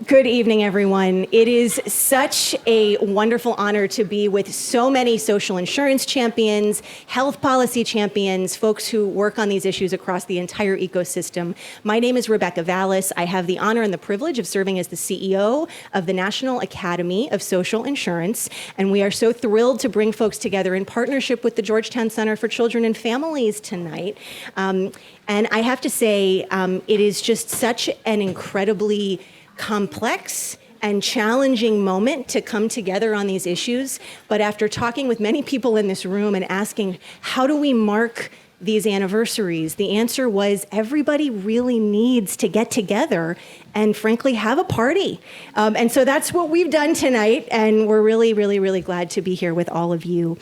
Good evening, everyone. It is such a wonderful honor to be with so many social insurance champions, health policy champions, folks who work on these issues across the entire ecosystem. My name is Rebecca Vallis. I have the honor and the privilege of serving as the CEO of the National Academy of Social Insurance, and we are so thrilled to bring folks together in partnership with the Georgetown Center for Children and Families tonight. And I have to say, it is just such an incredibly complex and challenging moment to come together on these issues. But after talking with many people in this room and asking, how do we mark these anniversaries? The answer was everybody really needs to get together and frankly have a party. And so that's what we've done tonight. And we're really, really, really glad to be here with all of you.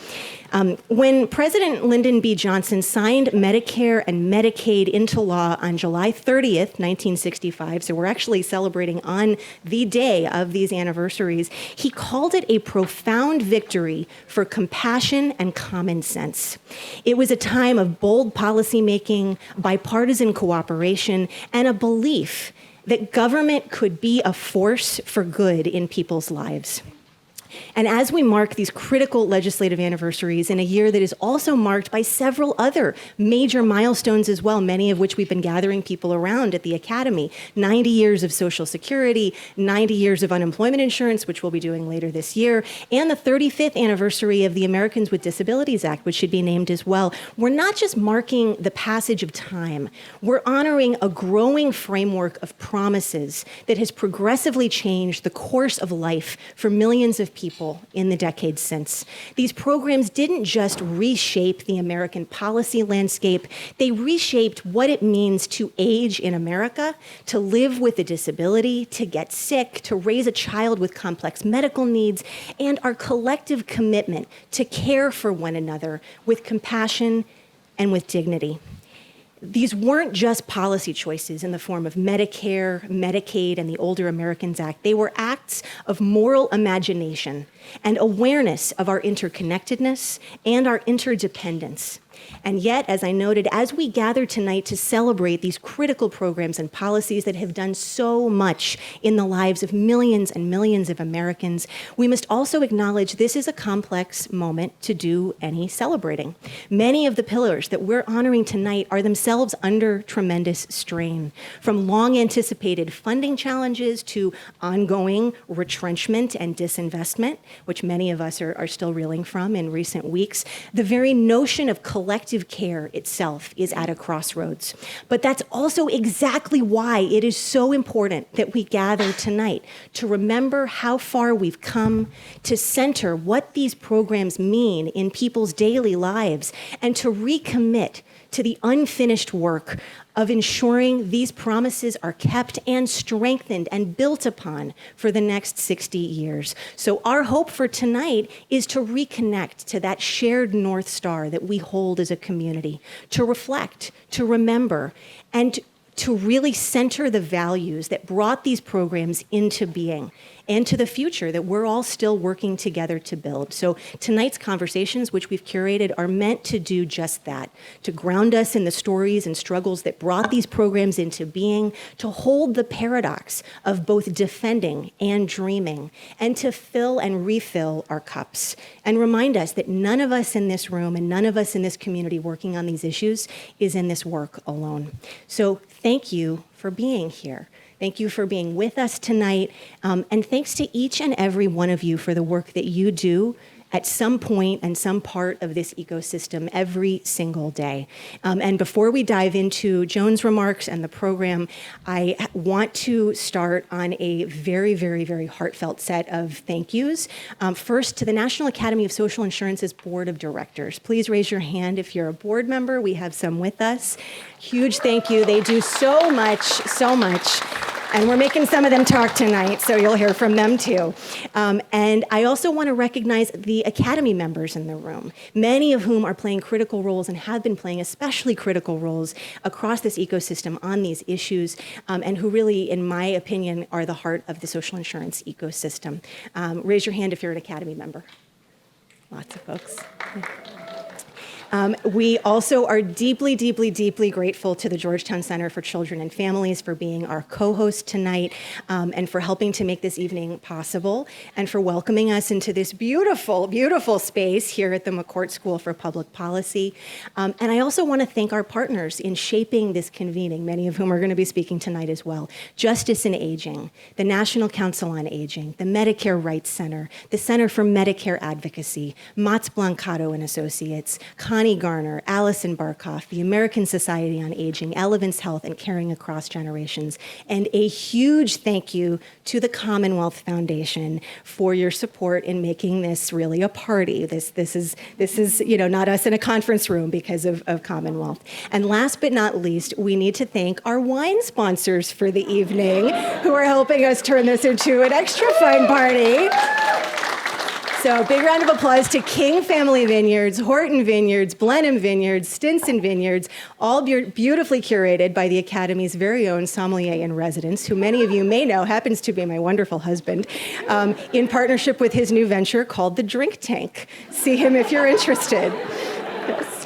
When President Lyndon B. Johnson signed Medicare and Medicaid into law on July 30th, 1965, so we're actually celebrating on the day of these anniversaries, he called it a profound victory for compassion and common sense. It was a time of bold policymaking, bipartisan cooperation, and a belief that government could be a force for good in people's lives. And as we mark these critical legislative anniversaries in a year that is also marked by several other major milestones as well, many of which we've been gathering people around at the Academy, 90 years of Social Security, 90 years of unemployment insurance, which we'll be doing later this year, and the 35th anniversary of the Americans with Disabilities Act, which should be named as well. We're not just marking the passage of time, we're honoring a growing framework of promises that has progressively changed the course of life for millions of people in the decades since. These programs didn't just reshape the American policy landscape, they reshaped what it means to age in America, to live with a disability, to get sick, to raise a child with complex medical needs, and our collective commitment to care for one another with compassion and with dignity. These weren't just policy choices in the form of Medicare, Medicaid, and the Older Americans Act. They were acts of moral imagination and awareness of our interconnectedness and our interdependence. And yet, as I noted, as we gather tonight to celebrate these critical programs and policies that have done so much in the lives of millions and millions of Americans, we must also acknowledge this is a complex moment to do any celebrating. Many of the pillars that we're honoring tonight are themselves under tremendous strain, from long-anticipated funding challenges to ongoing retrenchment and disinvestment, which many of us are still reeling from in recent weeks. The very notion of collective care itself is at a crossroads. But that's also exactly why it is so important that we gather tonight to remember how far we've come, to center what these programs mean in people's daily lives, and to recommit to the unfinished work of ensuring these promises are kept and strengthened and built upon for the next 60 years. So our hope for tonight is to reconnect to that shared North Star that we hold as a community, to reflect, to remember, and to really center the values that brought these programs into being and to the future that we're all still working together to build. So tonight's conversations, which we've curated, are meant to do just that, to ground us in the stories and struggles that brought these programs into being, to hold the paradox of both defending and dreaming, and to fill and refill our cups, and remind us that none of us in this room and none of us in this community working on these issues is in this work alone. So thank you for being here. Thank you for being with us tonight. And thanks to each and every one of you for the work that you do at some point and some part of this ecosystem every single day. And before we dive into Joan's remarks and the program, I want to start on a very, very, very heartfelt set of thank yous. First, to the National Academy of Social Insurance's Board of Directors. Please raise your hand if you're a board member. We have some with us. Huge thank you. They do so much, so much. And we're making some of them talk tonight, so you'll hear from them too. And I also want to recognize the Academy members in the room, many of whom are playing critical roles and have been playing especially critical roles across this ecosystem on these issues, and who really, in my opinion, are the heart of the social insurance ecosystem. Raise your hand if you're an Academy member. Lots of folks. We also are deeply, deeply, deeply grateful to the Georgetown Center for Children and Families for being our co-host tonight, and for helping to make this evening possible, and for welcoming us into this beautiful, beautiful space here at the McCourt School for Public Policy. And I also want to thank our partners in shaping this convening, many of whom are going to be speaking tonight as well. Justice and Aging, the National Council on Aging, the Medicare Rights Center, the Center for Medicare Advocacy, Matz, Blancato and Associates, Connie, Garner, Alison, Barkoff, the American Society on Aging, Elevance Health, and Caring Across Generations. And a huge thank you to the Commonwealth Foundation for your support in making this really a party. This is not us in a conference room because of Commonwealth. And last but not least, we need to thank our wine sponsors for the evening who are helping us turn this into an extra fun party. So big round of applause to King Family Vineyards, Horton Vineyards, Blenheim Vineyards, Stinson Vineyards, all beautifully curated by the Academy's very own sommelier in residence, who many of you may know happens to be my wonderful husband, in partnership with his new venture called the Drink Tank. See him if you're interested. Yes.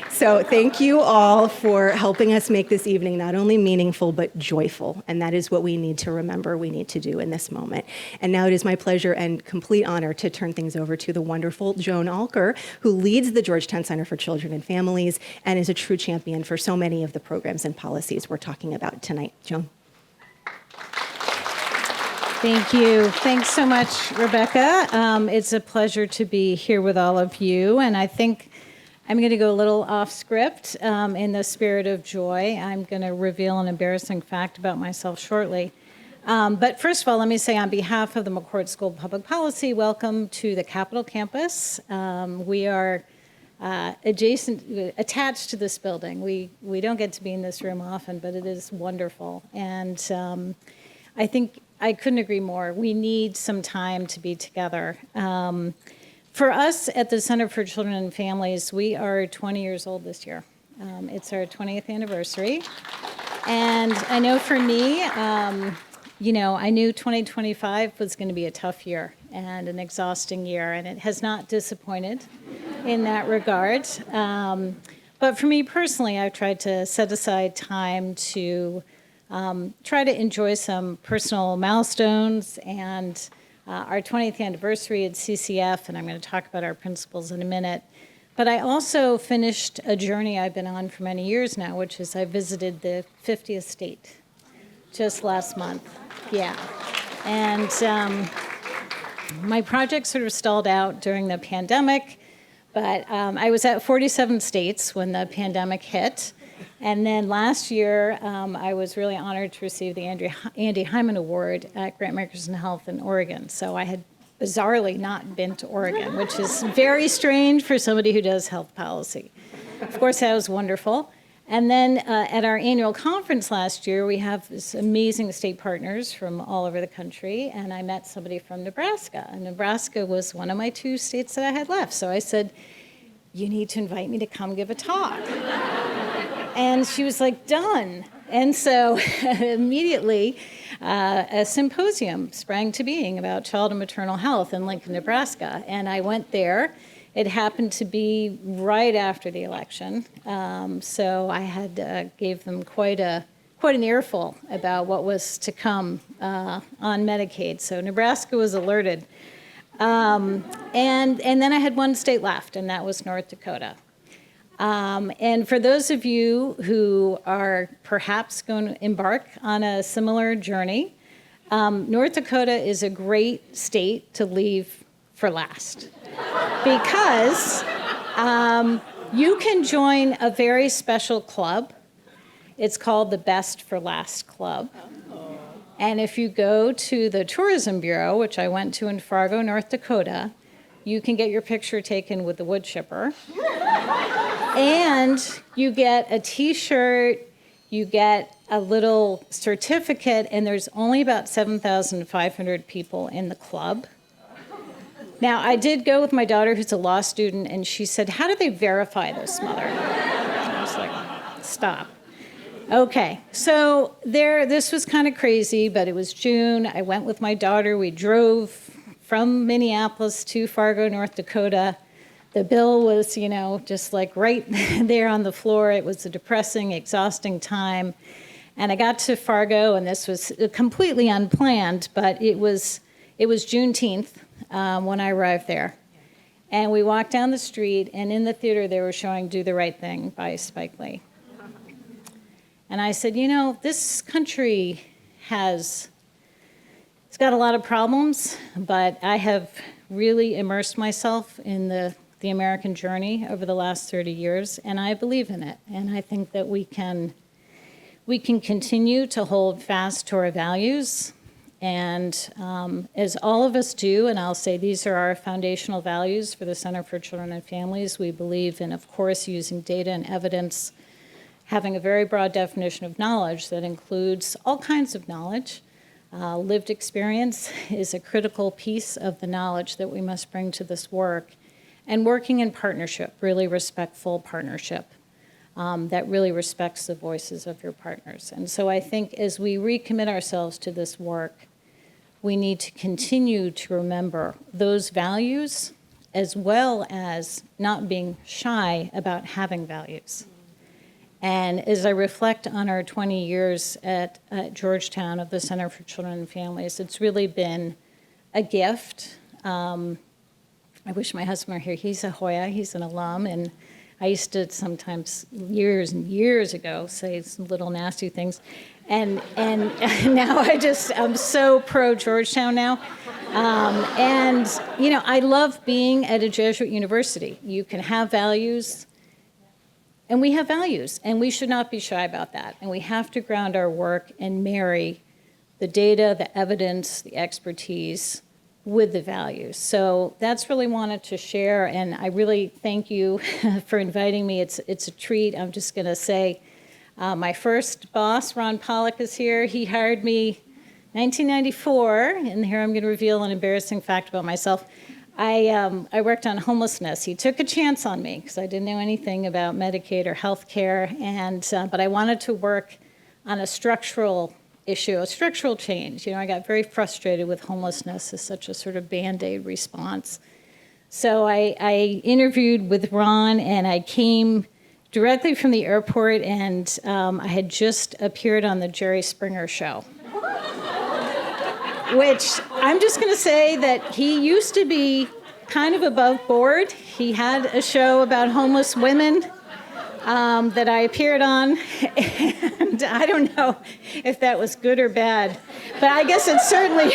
So thank you all for helping us make this evening not only meaningful, but joyful. And that is what we need to remember we need to do in this moment. And now it is my pleasure and complete honor to turn things over to the wonderful Joan Alker, who leads the Georgetown Center for Children and Families and is a true champion for so many of the programs and policies we're talking about tonight. Joan. Thank you. Thanks so much, Rebecca. It's a pleasure to be here with all of you. And I think I'm going to go a little off script in the spirit of joy. I'm going to reveal an embarrassing fact about myself shortly. But first of all, let me say on behalf of the McCourt School of Public Policy, welcome to the Capitol campus. We are attached to this building. We don't get to be in this room often, but it is wonderful. And I think I couldn't agree more. We need some time to be together. For us at the Center for Children and Families, we are 20 years old this year. It's our 20th anniversary. And I know for me, I knew 2025 was going to be a tough year and an exhausting year, and it has not disappointed in that regard. But for me personally, I've tried to set aside time to try to enjoy some personal milestones and our 20th anniversary at CCF, and I'm going to talk about our principles in a minute. But I also finished a journey I've been on for many years now, which is I visited the 50th state just last month. Yeah. And my project sort of stalled out during the pandemic, but I was at 47 states when the pandemic hit. And then last year, I was really honored to receive the Andy Hyman Award at Grant Makers in Health in Oregon. So I had bizarrely not been to Oregon, which is very strange for somebody who does health policy. Of course, that was wonderful. And then at our annual conference last year, we have this amazing state partners from all over the country, and I met somebody from Nebraska. And Nebraska was one of my 2 states that I had left. So I said, you need to invite me to come give a talk. And she was like, done. And so immediately a symposium sprang to being about child and maternal health in Lincoln, Nebraska. And I went there. It happened to be right after the election. So I had gave them quite an earful about what was to come on Medicaid. So Nebraska was alerted. And then I had 1 state left, and that was North Dakota. And for those of you who are perhaps going to embark on a similar journey, North Dakota is a great state to leave for last. Because you can join a very special club. It's called the Best for Last Club. And if you go to the Tourism Bureau, which I went to in Fargo, North Dakota, you can get your picture taken with the wood chipper. And you get a T-shirt, you get a little certificate, and there's only about 7,500 people in the club. Now, I did go with my daughter, who's a law student, and she said, how do they verify this, Mother? I was like, stop. Okay, so this was kind of crazy, but it was June. I went with my daughter. We drove from Minneapolis to Fargo, North Dakota. The bill was, just like right there on the floor. It was a depressing, exhausting time. And I got to Fargo, and this was completely unplanned, but it was Juneteenth when I arrived there. And we walked down the street, and in the theater they were showing Do the Right Thing by Spike Lee. And I said, this country it's got a lot of problems, but I have really immersed myself in the American journey over the last 30 years, and I believe in it. And I think that we can continue to hold fast to our values. And as all of us do, and I'll say these are our foundational values for the Center for Children and Families, we believe in, of course, using data and evidence, having a very broad definition of knowledge that includes all kinds of knowledge. Lived experience is a critical piece of the knowledge that we must bring to this work. And working in partnership, really respectful partnership. That really respects the voices of your partners. And so I think as we recommit ourselves to this work, we need to continue to remember those values as well as not being shy about having values. And as I reflect on our 20 years at Georgetown of the Center for Children and Families, it's really been a gift. I wish my husband were here. He's a Hoya, he's an alum, and I used to sometimes, years and years ago, say some little nasty things. And now I'm so pro Georgetown now. I love being at a Jesuit university. You can have values, and we have values, and we should not be shy about that. And we have to ground our work and marry the data, the evidence, the expertise with the values. So that's really wanted to share, and I really thank you for inviting me. It's a treat. I'm just going to say my first boss, Ron Pollock, is here. He hired me 1994, and here I'm going to reveal an embarrassing fact about myself. I worked on homelessness. He took a chance on me because I didn't know anything about Medicaid or health care, but I wanted to work on a structural issue, a structural change. I got very frustrated with homelessness as such a sort of Band-Aid response. So I interviewed with Ron, and I came directly from the airport, and I had just appeared on the Jerry Springer show. Which I'm just going to say that he used to be kind of above board. He had a show about homeless women that I appeared on, and I don't know if that was good or bad, but I guess it certainly,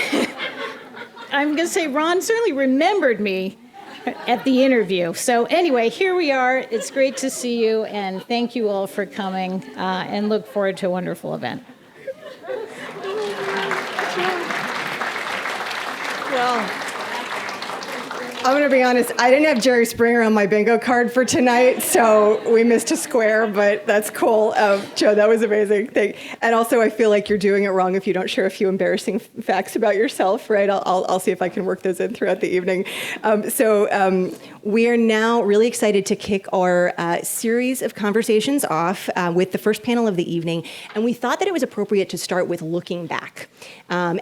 I'm going to say Ron certainly remembered me at the interview. So anyway, here we are. It's great to see you, and thank you all for coming, and look forward to a wonderful event. Well, I'm going to be honest, I didn't have Jerry Springer on my bingo card for tonight, so we missed a square, but that's cool. Joe, that was amazing. And also, I feel like you're doing it wrong if you don't share a few embarrassing facts about yourself, right? I'll see if I can work those in throughout the evening. We are now really excited to kick our series of conversations off with the first panel of the evening, and we thought that it was appropriate to start with looking back. I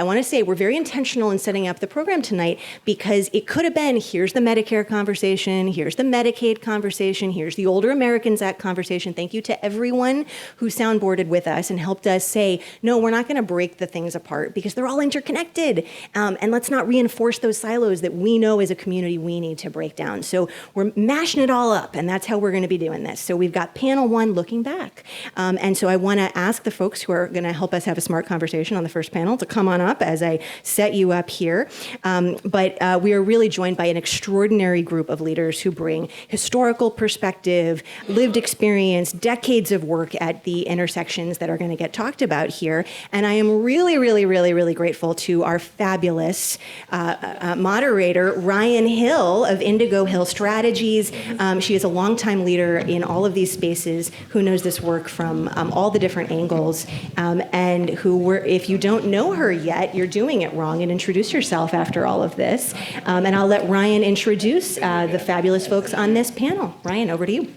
want to say we're very intentional in setting up the program tonight because it could have been, here's the Medicare conversation, here's the Medicaid conversation, here's the Older Americans Act conversation. Thank you to everyone who soundboarded with us and helped us say, no, we're not going to break the things apart because they're all interconnected. And let's not reinforce those silos that we know as a community we need to break down. So we're mashing it all up, and that's how we're going to be doing this. So we've got panel one, looking back. And so I want to ask the folks who are going to help us have a smart conversation on the first panel to come on up as I set you up here. But we are really joined by an extraordinary group of leaders who bring historical perspective, lived experience, decades of work at the intersections that are going to get talked about here. And I am really, really, really, really grateful to our fabulous moderator, Ryann Hill of Indigo Hill Strategies. She is a longtime leader in all of these spaces who knows this work from all the different angles, and if you don't know her yet, you're doing it wrong, and introduce yourself after all of this. And I'll let Ryann introduce the fabulous folks on this panel. Ryann, over to you.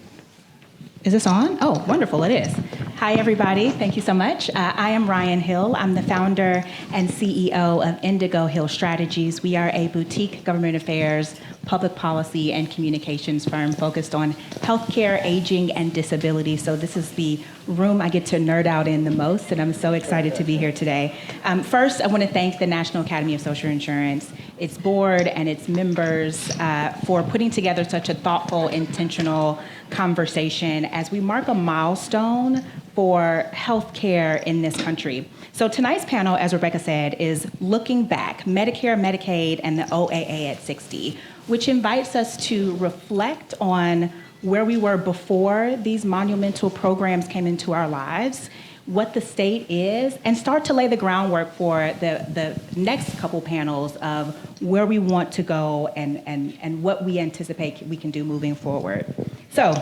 Is this on? Oh, wonderful, it is. Hi, everybody. Thank you so much. I am Ryann Hill. I'm the founder and CEO of Indigo Hill Strategies. We are a boutique government affairs, public policy, and communications firm focused on healthcare, aging, and disability. So this is the room I get to nerd out in the most, and I'm so excited to be here today. First, I want to thank the National Academy of Social Insurance, its board, and its members for putting together such a thoughtful, intentional conversation as we mark a milestone for healthcare in this country. So tonight's panel, as Rebecca said, is looking back, Medicare, Medicaid, and the OAA at 60, which invites us to reflect on where we were before these monumental programs came into our lives, what the state is, and start to lay the groundwork for the next couple panels of where we want to go and what we anticipate we can do moving forward. So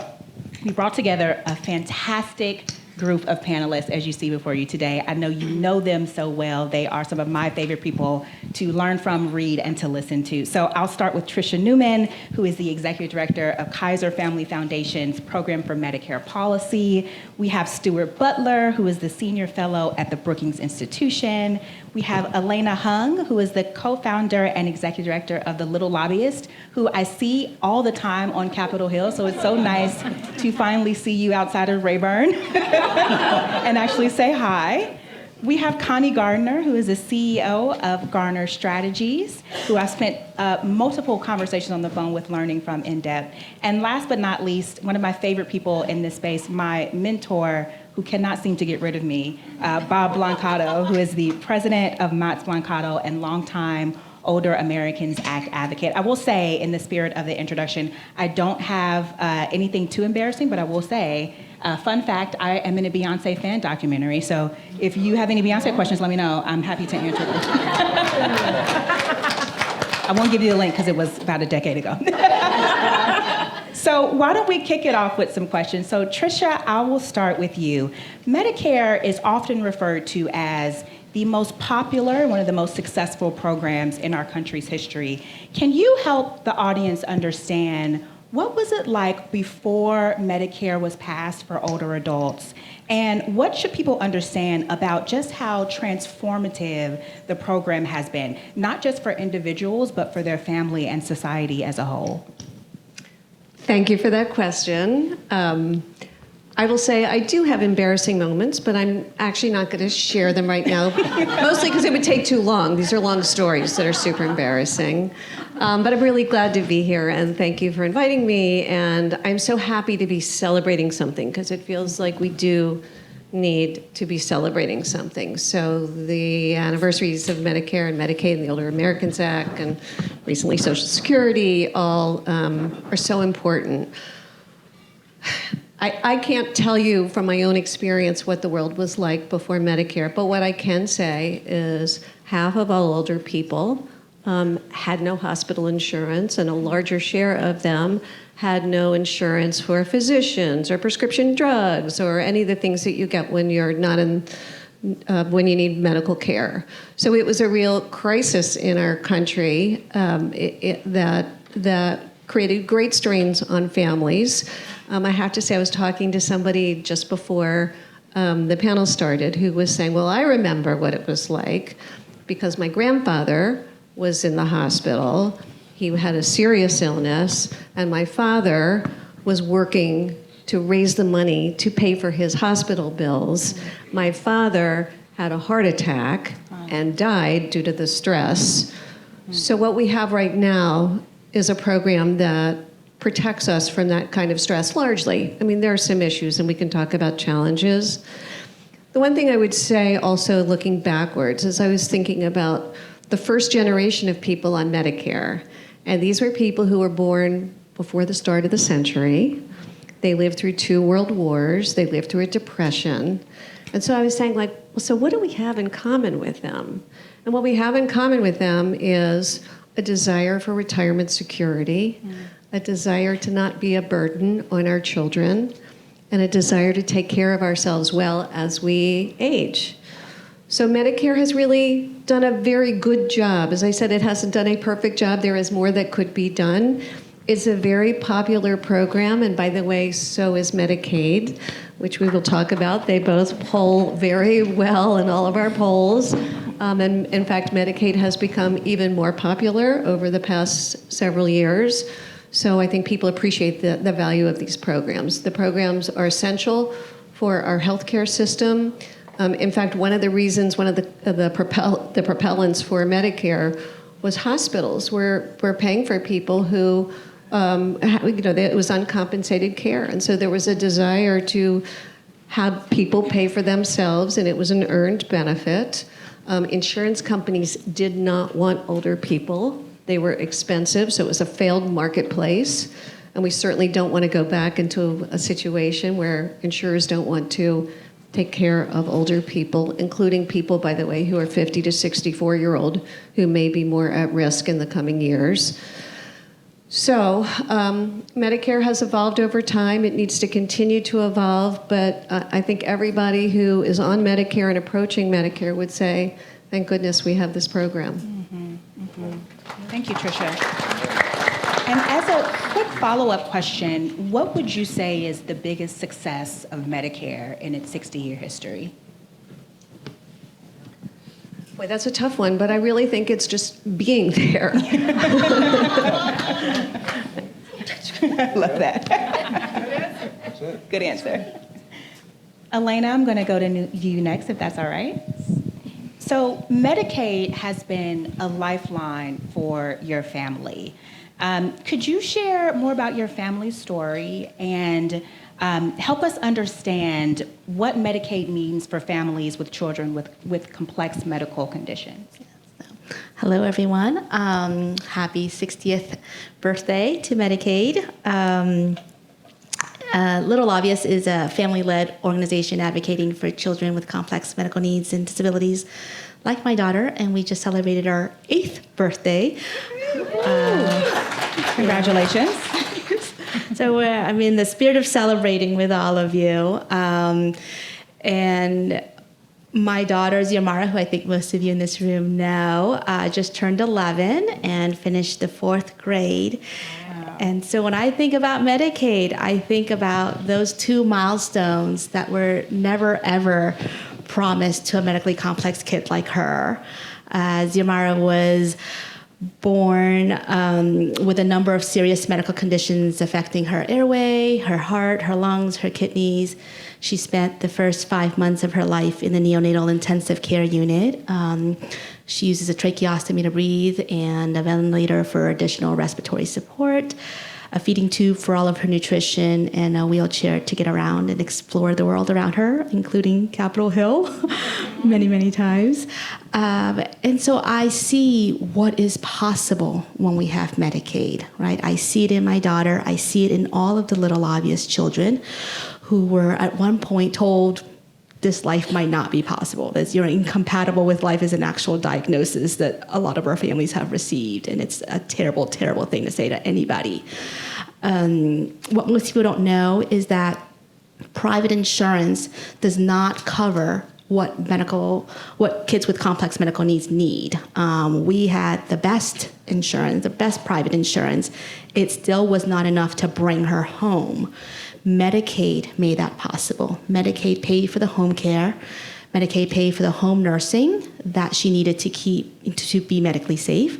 we brought together a fantastic group of panelists, as you see before you today. I know you know them so well. They are some of my favorite people to learn from, read, and to listen to. So I'll start with Tricia Neuman, who is the Executive Director of Kaiser Family Foundation's Program for Medicare Policy. We have Stuart Butler, who is the Senior Fellow at the Brookings Institution. We have Elena Hung, who is the co-founder and Executive Director of the Little Lobbyists, who I see all the time on Capitol Hill, so it's so nice to finally see you outside of Rayburn and actually say hi. We have Connie Garner, who is the CEO of Garner Strategies, who I spent multiple conversations on the phone with, learning from in depth. And last but not least, one of my favorite people in this space, my mentor, who cannot seem to get rid of me, Bob Blancato, who is the president of Matz Blancato and longtime Older Americans Act advocate. I will say, in the spirit of the introduction, I don't have anything too embarrassing, but I will say, fun fact, I am in a Beyonce fan documentary, so if you have any Beyonce questions, let me know. I'm happy to answer them. I won't give you the link because it was about a decade ago. So why don't we kick it off with some questions? So Tricia, I will start with you. Medicare is often referred to as the most popular, one of the most successful programs in our country's history. Can you help the audience understand what was it like before Medicare was passed for older adults? And what should people understand about just how transformative the program has been, not just for individuals, but for their family and society as a whole? Thank you for that question. I will say I do have embarrassing moments, but I'm actually not going to share them right now, mostly because it would take too long. These are long stories that are super embarrassing. But I'm really glad to be here, and thank you for inviting me. And I'm so happy to be celebrating something, because it feels like we do need to be celebrating something. So the anniversaries of Medicare and Medicaid and the Older Americans Act and recently Social Security all are so important. I can't tell you from my own experience what the world was like before Medicare, but what I can say is half of all older people had no hospital insurance, and a larger share of them had no insurance for physicians or prescription drugs or any of the things that you get when you're not in, when you need medical care. So it was a real crisis in our country that created great strains on families. I have to say, I was talking to somebody just before the panel started who was saying, well, I remember what it was like because my grandfather was in the hospital. He had a serious illness, and my father was working to raise the money to pay for his hospital bills. My father had a heart attack and died due to the stress. So what we have right now is a program that protects us from that kind of stress largely. I mean, there are some issues, and we can talk about challenges. The one thing I would say also looking backwards is I was thinking about the first generation of people on Medicare. And these were people who were born before the start of the century. They lived through 2 world wars. They lived through a depression. And so I was saying, like, well, so what do we have in common with them? And what we have in common with them is a desire for retirement security, a desire to not be a burden on our children, and a desire to take care of ourselves well as we age. So Medicare has really done a very good job. As I said, it hasn't done a perfect job. There is more that could be done. It's a very popular program, and by the way, so is Medicaid, which we will talk about. They both poll very well in all of our polls. And in fact, Medicaid has become even more popular over the past several years. So I think people appreciate the value of these programs. The programs are essential for our healthcare system. In fact, one of the reasons, one of the propellants for Medicare was hospitals. We're paying for people who, it was uncompensated care. And so there was a desire to have people pay for themselves, and it was an earned benefit. Insurance companies did not want older people. They were expensive, so it was a failed marketplace. And we certainly don't want to go back into a situation where insurers don't want to take care of older people, including people, by the way, who are 50 to 64-year-old, who may be more at risk in the coming years. So Medicare has evolved over time. It needs to continue to evolve, but I think everybody who is on Medicare and approaching Medicare would say, thank goodness we have this program. Mm-hmm, mm-hmm. Thank you, Tricia. And as a quick follow-up question, what would you say is the biggest success of Medicare in its 60-year history? Boy, that's a tough one, but I really think it's just being there. I love that. Good answer. Elena, I'm going to go to you next, if that's all right. So Medicaid has been a lifeline for your family. Could you share more about your family's story and help us understand what Medicaid means for families with children with complex medical conditions? Hello, everyone. Happy 60th birthday to Medicaid. Little Lobbyists is a family-led organization advocating for children with complex medical needs and disabilities, like my daughter, and we just celebrated our 8th birthday. Congratulations. So I'm in the spirit of celebrating with all of you. And my daughter, Xiomara, who I think most of you in this room know, just turned 11 and finished the 4th grade. Wow. And so when I think about Medicaid, I think about those 2 milestones that were never, ever promised to a medically complex kid like her. Xiomara was born with a number of serious medical conditions affecting her airway, her heart, her lungs, her kidneys. She spent the first 5 months of her life in the neonatal intensive care unit. She uses a tracheostomy to breathe and a ventilator for additional respiratory support, a feeding tube for all of her nutrition, and a wheelchair to get around and explore the world around her, including Capitol Hill, many, many times. And so I see what is possible when we have Medicaid, right? I see it in my daughter. I see it in all of the Little Obvious children who were at one point told this life might not be possible, that you're incompatible with life is an actual diagnosis that a lot of our families have received, and it's a terrible, terrible thing to say to anybody. What most people don't know is that private insurance does not cover what kids with complex medical needs need. We had the best insurance, the best private insurance. It still was not enough to bring her home. Medicaid made that possible. Medicaid paid for the home care. Medicaid paid for the home nursing that she needed to be medically safe.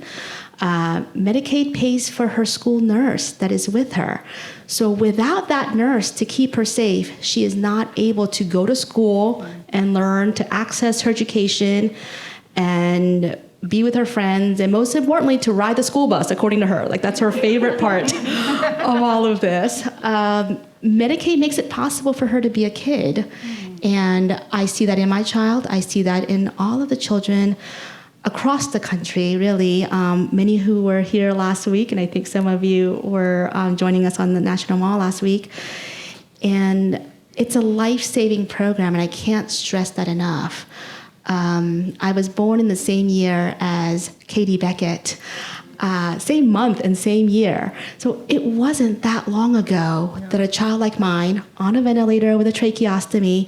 Medicaid pays for her school nurse that is with her. So without that nurse to keep her safe, she is not able to go to school and learn to access her education and be with her friends, and most importantly, to ride the school bus, according to her. Like, that's her favorite part of all of this. Medicaid makes it possible for her to be a kid. And I see that in my child. I see that in all of the children across the country, really. Many who were here last week, and I think some of you were joining us on the National Mall last week. And it's a life-saving program, and I can't stress that enough. I was born in the same year as Katie Beckett, same month and same year. So it wasn't that long ago that a child like mine, on a ventilator with a tracheostomy,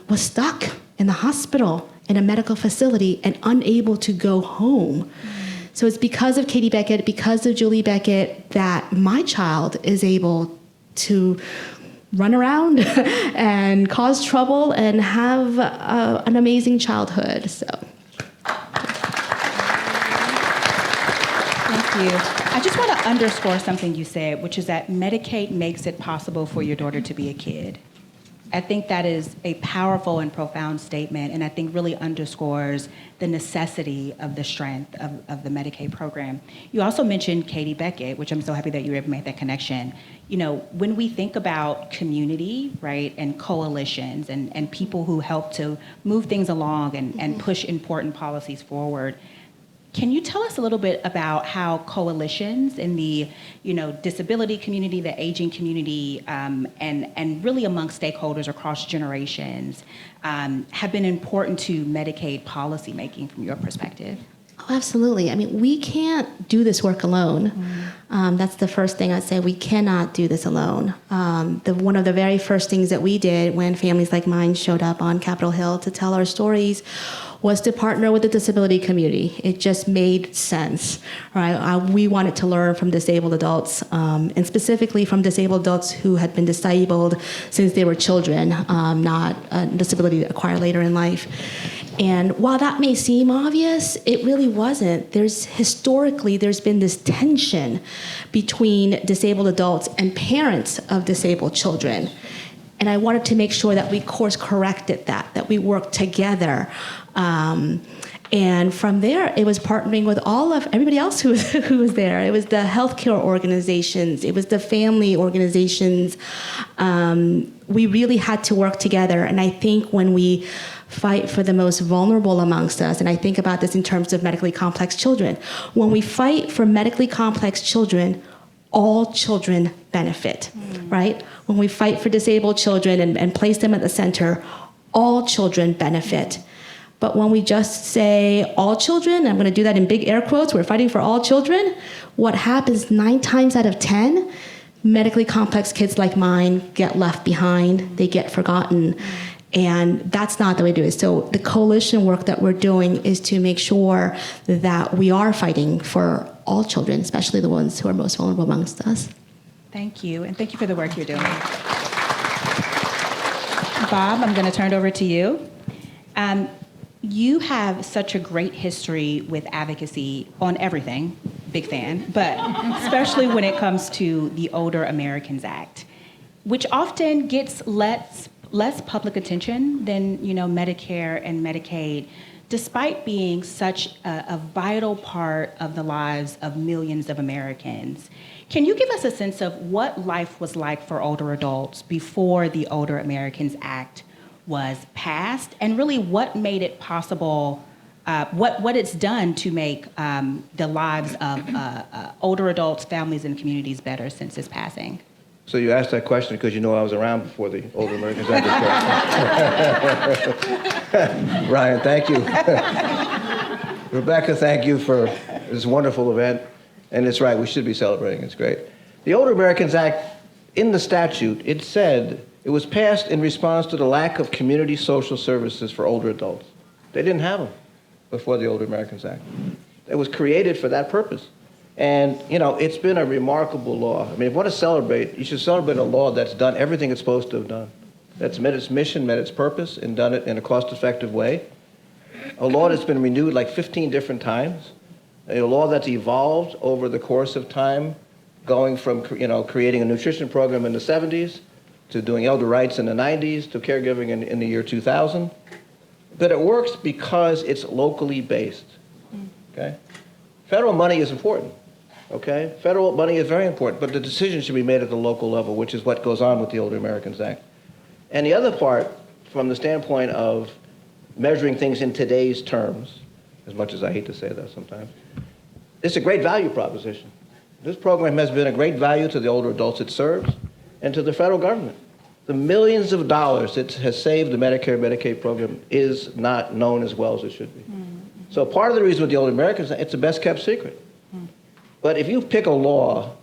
was stuck in the hospital in a medical facility and unable to go home. So it's because of Katie Beckett, because of Julie Beckett, that my child is able to run around and cause trouble and have an amazing childhood. So. Thank you. I just want to underscore something you said, which is that Medicaid makes it possible for your daughter to be a kid. I think that is a powerful and profound statement, and I think really underscores the necessity of the strength of the Medicaid program. You also mentioned Katie Beckett, which I'm so happy that you were able to make that connection. You know, when we think about community, right, and coalitions and people who help to move things along and push important policies forward, can you tell us a little bit about how coalitions in the, disability community, the aging community, and really amongst stakeholders across generations have been important to Medicaid policy making from your perspective? Oh, absolutely. I mean, we can't do this work alone. That's the first thing I'd say. We cannot do this alone. One of the very first things that we did when families like mine showed up on Capitol Hill to tell our stories was to partner with the disability community. It just made sense, right? We wanted to learn from disabled adults, and specifically from disabled adults who had been disabled since they were children, not a disability acquired later in life. And while that may seem obvious, it really wasn't. Historically, there's been this tension between disabled adults and parents of disabled children. And I wanted to make sure that we course corrected that we worked together. And from there, it was partnering with everybody else who was there. It was the healthcare organizations. It was the family organizations. We really had to work together. And I think when we fight for the most vulnerable amongst us, and I think about this in terms of medically complex children, when we fight for medically complex children, all children benefit, right? When we fight for disabled children and place them at the center, all children benefit. But when we just say all children, I'm going to do that in big air quotes, we're fighting for all children, what happens 9 times out of 10, medically complex kids like mine get left behind, they get forgotten. And that's not the way to do it. So the coalition work that we're doing is to make sure that we are fighting for all children, especially the ones who are most vulnerable amongst us. Thank you, and thank you for the work you're doing. Bob, I'm going to turn it over to you. You have such a great history with advocacy on everything, big fan, but especially when it comes to the Older Americans Act, which often gets less public attention than Medicare and Medicaid, despite being such a vital part of the lives of millions of Americans. Can you give us a sense of what life was like for older adults before the Older Americans Act was passed, and really what made it possible, what it's done to make the lives of older adults, families, and communities better since its passing? So you asked that question because you know I was around before the Older Americans Act. Ryan, thank you. Rebecca, thank you for this wonderful event. And it's right, we should be celebrating, it's great. The Older Americans Act, in the statute, it said it was passed in response to the lack of community social services for older adults. They didn't have them before the Older Americans Act. It was created for that purpose. And, it's been a remarkable law. I mean, if you want to celebrate, you should celebrate a law that's done everything it's supposed to have done. That's met its mission, met its purpose, and done it in a cost-effective way. A law that's been renewed like 15 different times. A law that's evolved over the course of time, going from, creating a nutrition program in the 70s to doing elder rights in the 90s to caregiving in the year 2000. But it works because it's locally based, okay? Federal money is important. Okay? Federal money is very important, but the decision should be made at the local level, which is what goes on with the Older Americans Act. And the other part, from the standpoint of measuring things in today's terms, as much as I hate to say that sometimes, it's a great value proposition. This program has been a great value to the older adults it serves and to the federal government. The millions of dollars it has saved the Medicare Medicaid program is not known as well as it should be. So part of the reason with the Older Americans, it's the best kept secret. But if you pick a law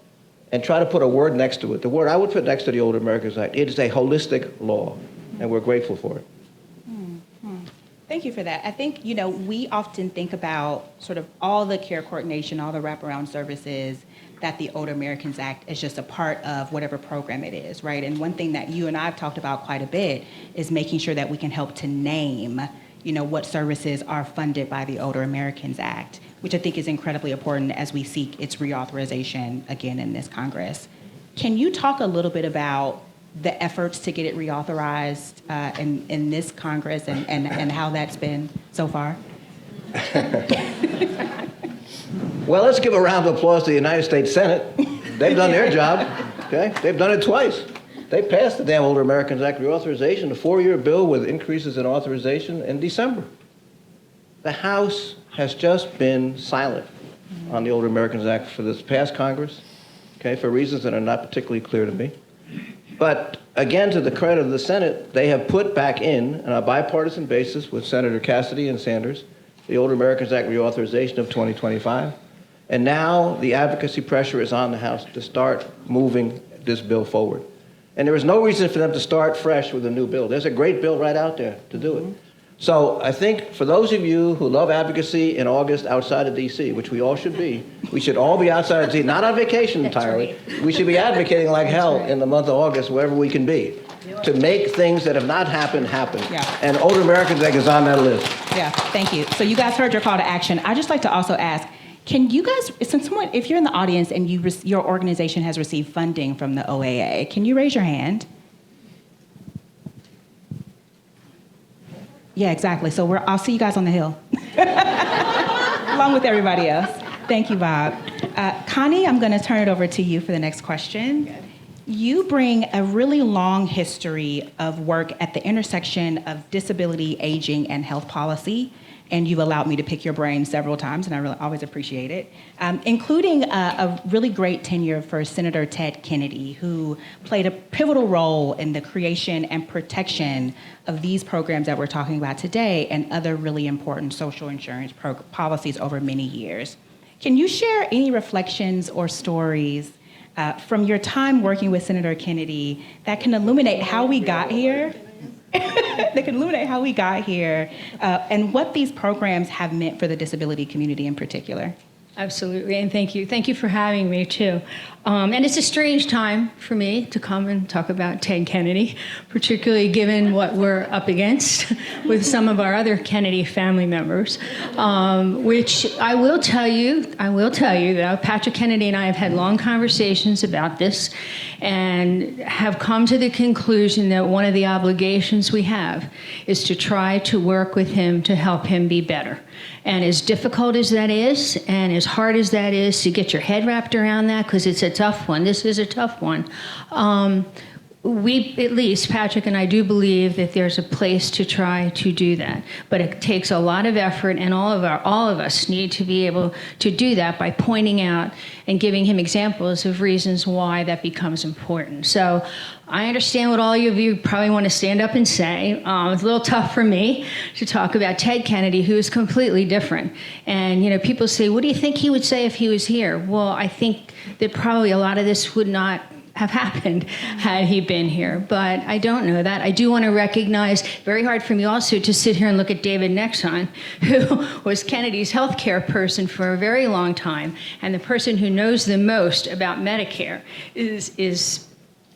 and try to put a word next to it, the word I would put next to the Older Americans Act, it is a holistic law, and we're grateful for it. Thank you for that. I think, we often think about sort of all the care coordination, all the wraparound services that the Older Americans Act is just a part of whatever program it is, right? And one thing that you and I have talked about quite a bit is making sure that we can help to name, what services are funded by the Older Americans Act, which I think is incredibly important as we seek its reauthorization again in this Congress. Can you talk a little bit about the efforts to get it reauthorized in this Congress and how that's been so far? Well, let's give a round of applause to the United States Senate. They've done their job, okay? They've done it twice. They passed the damn Older Americans Act reauthorization, a 4-year bill with increases in authorization in December. The House has just been silent on the Older Americans Act for this past Congress, okay, for reasons that are not particularly clear to me. But again, to the credit of the Senate, they have put back in, on a bipartisan basis with Senator Cassidy and Sanders, the Older Americans Act reauthorization of 2025. And now the advocacy pressure is on the House to start moving this bill forward. And there is no reason for them to start fresh with a new bill. There's a great bill right out there to do it. So I think for those of you who love advocacy in August outside of D.C., which we all should be, we should all be outside of D.C., not on vacation entirely. We should be advocating like hell in the month of August, wherever we can be, to make things that have not happened happen. Yeah. And Older Americans Act is on that list. Yeah, thank you. So you guys heard your call to action. I'd just like to also ask, can you guys, if you're in the audience and your organization has received funding from the OAA, can you raise your hand? Yeah, exactly. So I'll see you guys on the Hill, along with everybody else. Thank you, Bob. Connie, I'm going to turn it over to you for the next question. You bring a really long history of work at the intersection of disability, aging, and health policy, and you've allowed me to pick your brain several times, and I really always appreciate it, including a really great tenure for Senator Ted Kennedy, who played a pivotal role in the creation and protection of these programs that we're talking about today and other really important social insurance policies over many years. Can you share any reflections or stories from your time working with Senator Kennedy that can illuminate how we got here? And what these programs have meant for the disability community in particular. Absolutely, and thank you. Thank you for having me, too. And it's a strange time for me to come and talk about Ted Kennedy, particularly given what we're up against with some of our other Kennedy family members, which I will tell you, though, Patrick Kennedy and I have had long conversations about this and have come to the conclusion that one of the obligations we have is to try to work with him to help him be better. And as difficult as that is, and as hard as that is to get your head wrapped around that, because it's a tough one, this is a tough one, we, at least Patrick and I, do believe that there's a place to try to do that. But it takes a lot of effort, and all of us need to be able to do that by pointing out and giving him examples of reasons why that becomes important. So I understand what all of you probably want to stand up and say. It's a little tough for me to talk about Ted Kennedy, who is completely different. And people say, what do you think he would say if he was here? Well, I think that probably a lot of this would not have happened had he been here. But I don't know that. I do want to recognize, very hard for me also to sit here and look at David Nexon, who was Kennedy's healthcare person for a very long time, and the person who knows the most about Medicare is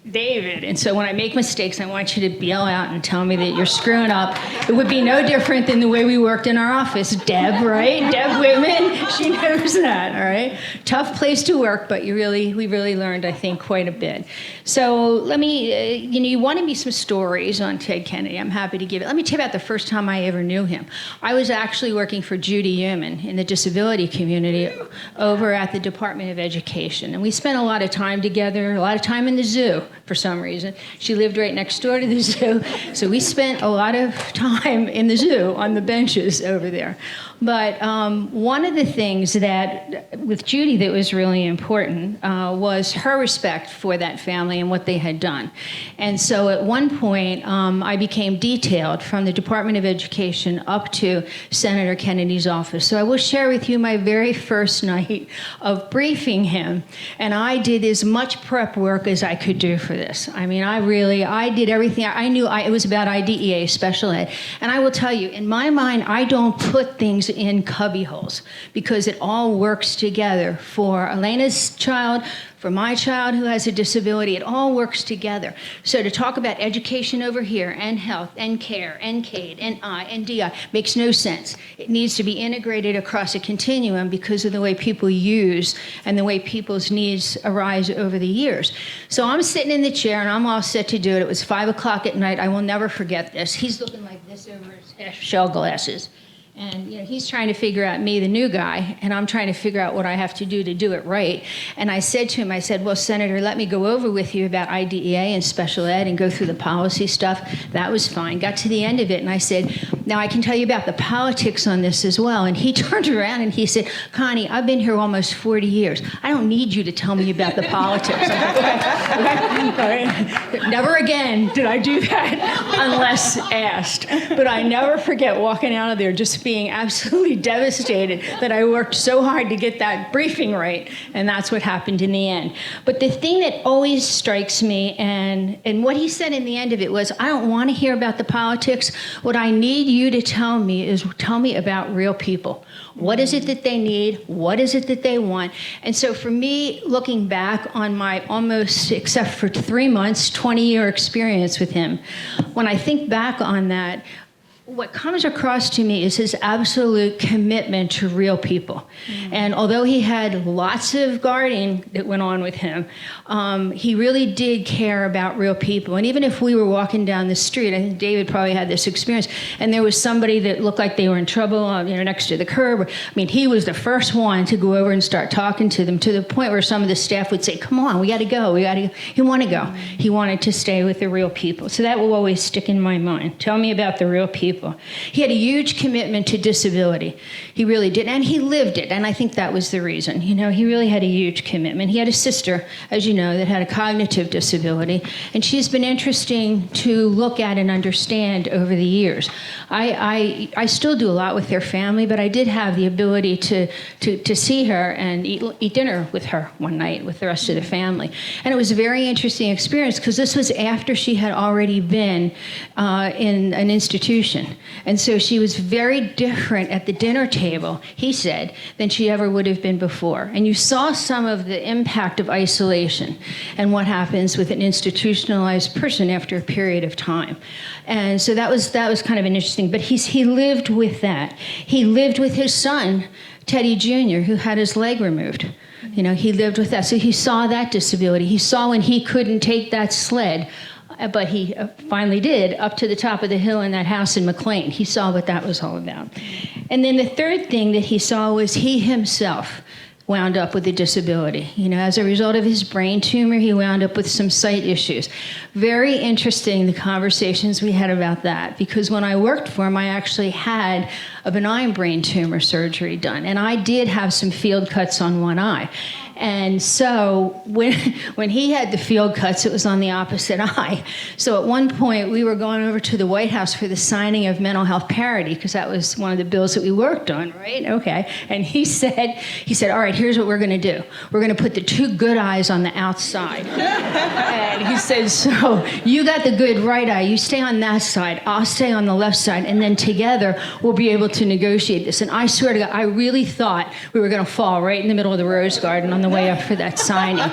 David. And so when I make mistakes, I want you to bail out and tell me that you're screwing up. It would be no different than the way we worked in our office. Deb, right? Deb Whitman, she knows that, all right? Tough place to work, but we really learned, I think, quite a bit. So let me, you wanted me some stories on Ted Kennedy. I'm happy to give it. Let me tell you about the first time I ever knew him. I was actually working for Judy Neuman in the disability community over at the Department of Education. And we spent a lot of time together, a lot of time in the zoo. For some reason. She lived right next door to the zoo, so we spent a lot of time in the zoo on the benches over there. But one of the things that, with Judy, that was really important was her respect for that family and what they had done. And so at one point, I became detailed from the Department of Education up to Senator Kennedy's office. So I will share with you my very first night of briefing him. And I did as much prep work as I could do for this. I mean, I did everything. I knew it was about IDEA, special ed. And I will tell you, in my mind, I don't put things in cubby holes because it all works together. For Elena's child, for my child who has a disability, it all works together. So to talk about education over here, and health, and care, and CAID, and I, and DI, makes no sense. It needs to be integrated across a continuum because of the way people use and the way people's needs arise over the years. So I'm sitting in the chair, and I'm all set to do it. It was 5 o'clock at night. I will never forget this. He's looking like this over his shell glasses. And he's trying to figure out me, the new guy, and I'm trying to figure out what I have to do it right. And I said to him, I said, well, Senator, let me go over with you about IDEA and special ed and go through the policy stuff. That was fine. Got to the end of it, and I said, now I can tell you about the politics on this as well. And he turned around and he said, Connie, I've been here almost 40 years. I don't need you to tell me about the politics. Okay. Never again did I do that unless asked. But I never forget walking out of there just being absolutely devastated that I worked so hard to get that briefing right, and that's what happened in the end. But the thing that always strikes me, and what he said in the end of it was, I don't want to hear about the politics. What I need you to tell me is tell me about real people. What is it that they need? What is it that they want? And so for me, looking back on my almost, except for 3 months, 20-year experience with him, when I think back on that, what comes across to me is his absolute commitment to real people. And although he had lots of guarding that went on with him, he really did care about real people. And even if we were walking down the street, I think David probably had this experience, and there was somebody that looked like they were in trouble, next to the curb. I mean, he was the first one to go over and start talking to them, to the point where some of the staff would say, come on, we got to go. He wanted to go. He wanted to stay with the real people. So that will always stick in my mind. Tell me about the real people. He had a huge commitment to disability. He really did, and he lived it, and I think that was the reason. He really had a huge commitment. He had a sister, as you know, that had a cognitive disability, and she's been interesting to look at and understand over the years. I still do a lot with their family, but I did have the ability to see her and eat dinner with her one night with the rest of the family. And it was a very interesting experience because this was after she had already been in an institution. And so she was very different at the dinner table, he said, than she ever would have been before. And you saw some of the impact of isolation and what happens with an institutionalized person after a period of time. And so that was kind of an interesting, but he lived with that. He lived with his son, Teddy Jr., who had his leg removed. He lived with that. So he saw that disability. He saw when he couldn't take that sled, but he finally did, up to the top of the hill in that house in McLean. He saw what that was all about. And then the third thing that he saw was he himself wound up with a disability. As a result of his brain tumor, he wound up with some sight issues. Very interesting, the conversations we had about that, because when I worked for him, I actually had a benign brain tumor surgery done, and I did have some field cuts on one eye. And so when he had the field cuts, it was on the opposite eye. So at one point, we were going over to the White House for the signing of mental health parity, because that was one of the bills that we worked on, right? Okay. And he said, all right, here's what we're going to do. We're going to put the two good eyes on the outside. And he said, so you got the good right eye. You stay on that side. I'll stay on the left side. And then together, we'll be able to negotiate this. And I swear to God, I really thought we were going to fall right in the middle of the Rose Garden on the way up for that signing.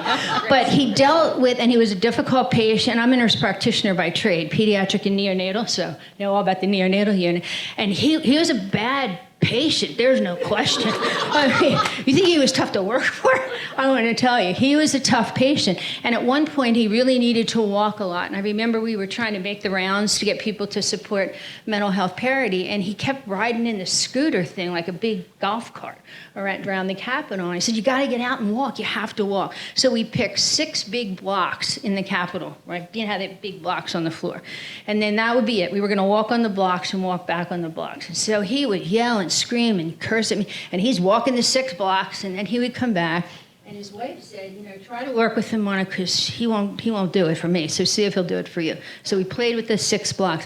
But he dealt with, and he was a difficult patient. I'm a nurse practitioner by trade, pediatric and neonatal, so know all about the neonatal unit. And he was a bad patient, there's no question. I mean, you think he was tough to work for? I want to tell you, he was a tough patient. And at one point, he really needed to walk a lot. And I remember we were trying to make the rounds to get people to support mental health parity, and he kept riding in the scooter thing like a big golf cart around the Capitol. And I said, you got to get out and walk. You have to walk. So we picked 6 big blocks in the Capitol, right? You know how they have big blocks on the floor. And then that would be it. We were going to walk on the blocks and walk back on the blocks. And so he would yell and scream and curse at me. And he's walking the 6 blocks, and then he would come back. And his wife said, try to work with him, Monica, because he won't do it for me. So see if he'll do it for you. So we played with the 6 blocks.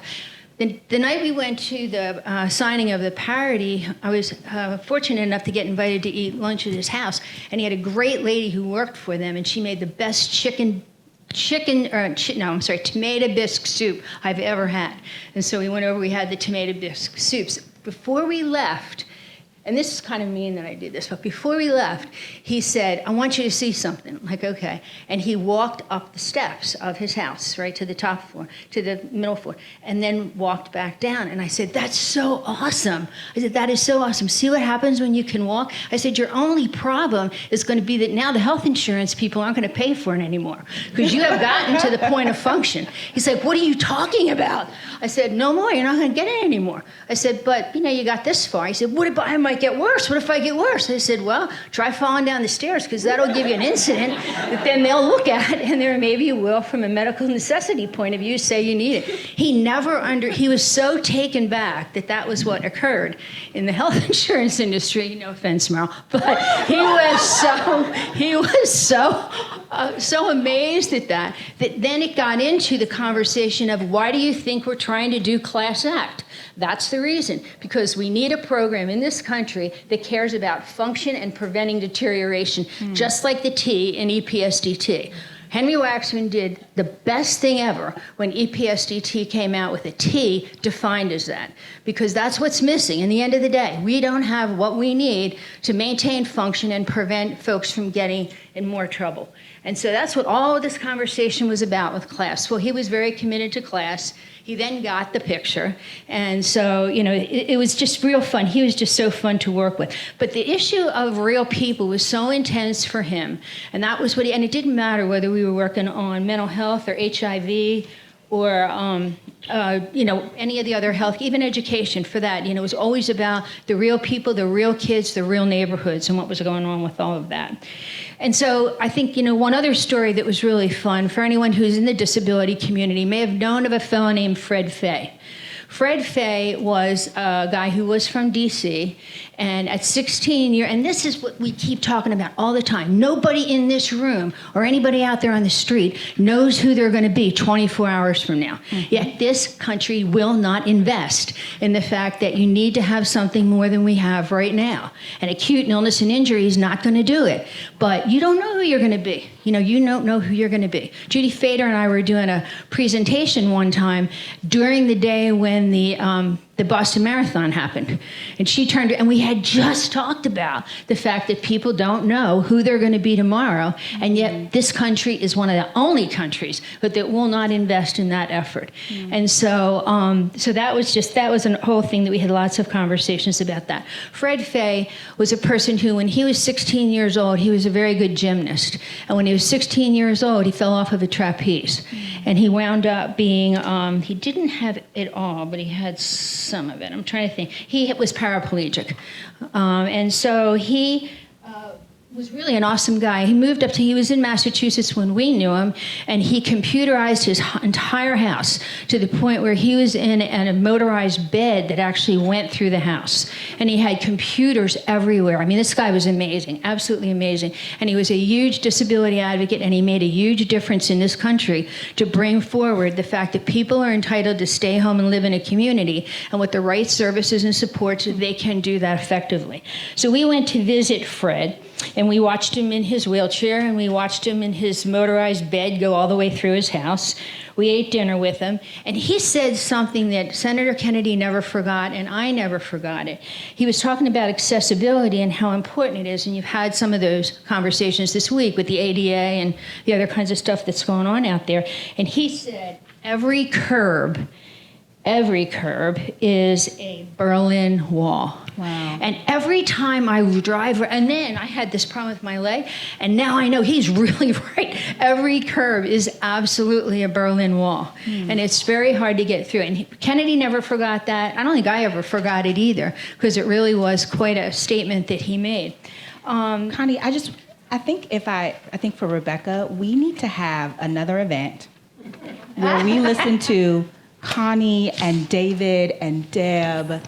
The night we went to the signing of the parity, I was fortunate enough to get invited to eat lunch at his house. And he had a great lady who worked for them, and she made the best tomato bisque soup I've ever had. And so we went over, we had the tomato bisque soups. Before we left, and this is kind of mean that I did this, but before we left, he said, I want you to see something. I'm like, okay. And he walked up the steps of his house, right, to the top floor, to the middle floor, and then walked back down. And I said, that's so awesome. I said, that is so awesome. See what happens when you can walk? I said, your only problem is going to be that now the health insurance people aren't going to pay for it anymore because you have gotten to the point of function. He's like, what are you talking about? I said, no more. You're not going to get it anymore. I said, but, you got this far. He said, what if I might get worse? What if I get worse? I said, well, try falling down the stairs because that'll give you an incident that then they'll look at and there maybe you will, from a medical necessity point of view, say you need it. He was so taken back that was what occurred in the health insurance industry. No offense, Merrill, but he was so amazed at that then it got into the conversation of why do you think we're trying to do Class Act? That's the reason, because we need a program in this country that cares about function and preventing deterioration, just like the T in EPSDT. Henry Waxman did the best thing ever when EPSDT came out with a T defined as that, because that's what's missing. In the end of the day, we don't have what we need to maintain function and prevent folks from getting in more trouble. And so that's what all of this conversation was about with class. Well, he was very committed to class. He then got the picture. And so, it was just real fun. He was just so fun to work with. But the issue of real people was so intense for him. And that was and it didn't matter whether we were working on mental health or HIV or, any of the other health, even education for that. It was always about the real people, the real kids, the real neighborhoods, and what was going on with all of that. And so I think, one other story that was really fun for anyone who's in the disability community may have known of a fellow named Fred Fay. Fred Fay was a guy who was from D.C., and at 16 years, and this is what we keep talking about all the time. Nobody in this room or anybody out there on the street knows who they're going to be 24 hours from now. Mm-hmm. Yet this country will not invest in the fact that you need to have something more than we have right now. And acute illness and injury is not going to do it. But you don't know who you're going to be. You don't know who you're going to be. Judy Fader and I were doing a presentation one time during the day when the Boston Marathon happened. And she turned, and we had just talked about the fact that people don't know who they're going to be tomorrow, and yet this country is one of the only countries that will not invest in that effort. And so that was a whole thing that we had lots of conversations about that. Fred Fay was a person who, when he was 16 years old, he was a very good gymnast. And when he was 16 years old, he fell off of a trapeze. And he wound up being, he didn't have it all, but he had some of it. I'm trying to think. He was paraplegic. And so he was really an awesome guy. He was in Massachusetts when we knew him, and he computerized his entire house to the point where he was in a motorized bed that actually went through the house. And he had computers everywhere. I mean, this guy was amazing, absolutely amazing. And he was a huge disability advocate, and he made a huge difference in this country to bring forward the fact that people are entitled to stay home and live in a community, and with the right services and supports, they can do that effectively. So we went to visit Fred, and we watched him in his wheelchair, and we watched him in his motorized bed go all the way through his house. We ate dinner with him, and he said something that Senator Kennedy never forgot, and I never forgot it. He was talking about accessibility and how important it is, and you've had some of those conversations this week with the ADA and the other kinds of stuff that's going on out there. And he said, every curb is a Berlin Wall. Wow. And every time I drive, and then I had this problem with my leg, and now I know he's really right. Every curb is absolutely a Berlin Wall. And it's very hard to get through. And Kennedy never forgot that. I don't think I ever forgot it either, because it really was quite a statement that he made. Connie, I think for Rebecca, we need to have another event where we listen to Connie and David and Deb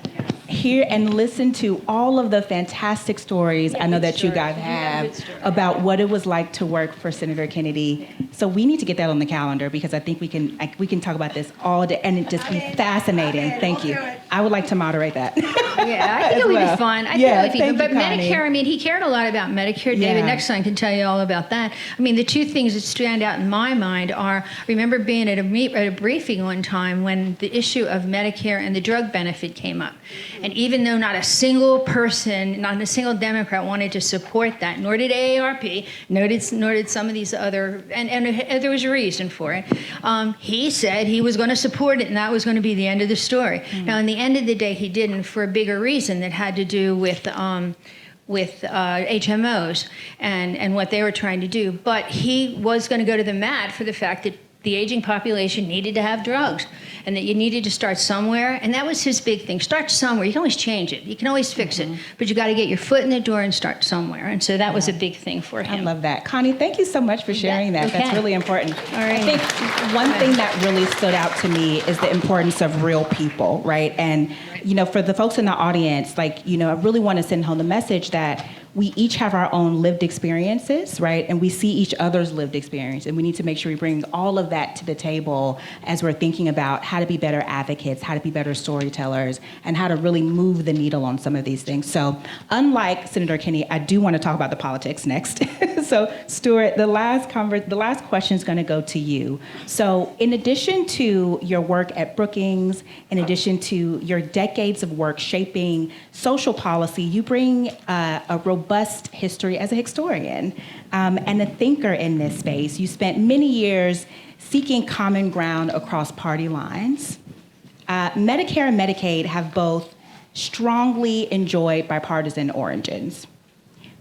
hear and listen to all of the fantastic stories I know that you guys have about what it was like to work for Senator Kennedy. So we need to get that on the calendar because I think we can talk about this all day and it just be fascinating. Thank you. I would like to moderate that. Yeah, I think it would be fun. I think it would be fun. But Connie. Medicare, I mean, he cared a lot about Medicare. David Nexon can tell you all about that. I mean, the two things that stand out in my mind are, I remember being at a briefing one time when the issue of Medicare and the drug benefit came up. And even though not a single person, not a single Democrat wanted to support that, nor did AARP, nor did some of these other, and there was a reason for it. He said he was going to support it, and that was going to be the end of the story. Now, in the end of the day, he didn't for a bigger reason that had to do with HMOs and what they were trying to do. But he was going to go to the mat for the fact that the aging population needed to have drugs and that you needed to start somewhere. And that was his big thing. Start somewhere. You can always change it. You can always fix it. But you got to get your foot in the door and start somewhere. And so that was a big thing for him. I love that. Connie, thank you so much for sharing that. Okay. That's really important. All right. I think one thing that really stood out to me is the importance of real people, right? And, for the folks in the audience, I really want to send home the message that we each have our own lived experiences, right? And we see each other's lived experience. And we need to make sure we bring all of that to the table as we're thinking about how to be better advocates, how to be better storytellers, and how to really move the needle on some of these things. So unlike Senator Kennedy, I do want to talk about the politics next. So Stuart, the last question is going to go to you. So in addition to your work at Brookings, in addition to your decades of work shaping social policy, you bring a robust history as a historian and a thinker in this space. You spent many years seeking common ground across party lines. Medicare and Medicaid have both strongly enjoyed bipartisan origins.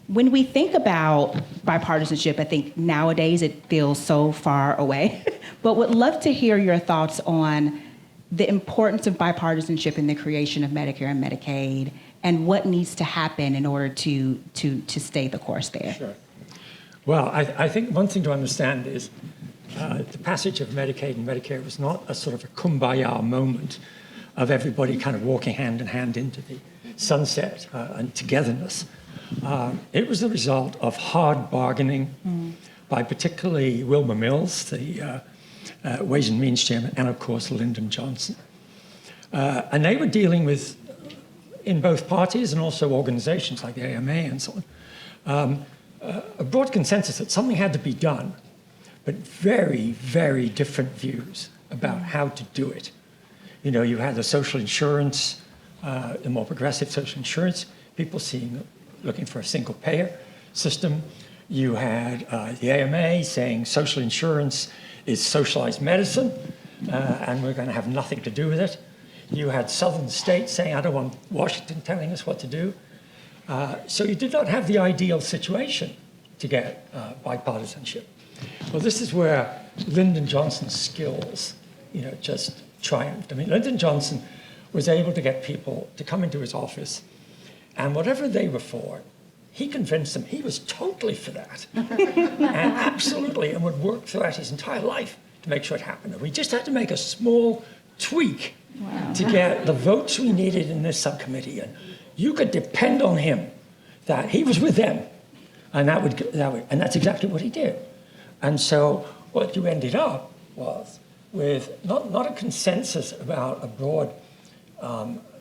When we think about bipartisanship, I think nowadays it feels so far away, but would love to hear your thoughts on the importance of bipartisanship in the creation of Medicare and Medicaid and what needs to happen in order to stay the course there. Sure. Well, I think one thing to understand is the passage of Medicaid and Medicare was not a sort of a kumbaya moment of everybody kind of walking hand in hand into the sunset and togetherness. It was the result of hard bargaining by particularly Wilbur Mills, the Ways and Means Chairman, and of course Lyndon Johnson. And they were dealing with, in both parties and also organizations like the AMA and so on, a broad consensus that something had to be done, but very, very different views about how to do it. You had the social insurance, the more progressive social insurance, people looking for a single payer system. You had the AMA saying social insurance is socialized medicine, and we're going to have nothing to do with it. You had southern states saying, I don't want Washington telling us what to do. So you did not have the ideal situation to get bipartisanship. Well, this is where Lyndon Johnson's skills, just triumphed. I mean, Lyndon Johnson was able to get people to come into his office, and whatever they were for, he convinced them he was totally for that. And absolutely, and would work throughout his entire life to make sure it happened. And we just had to make a small tweak to get the votes we needed in this subcommittee. And you could depend on him that he was with them. And and that's exactly what he did. And so what you ended up was with not a consensus about a broad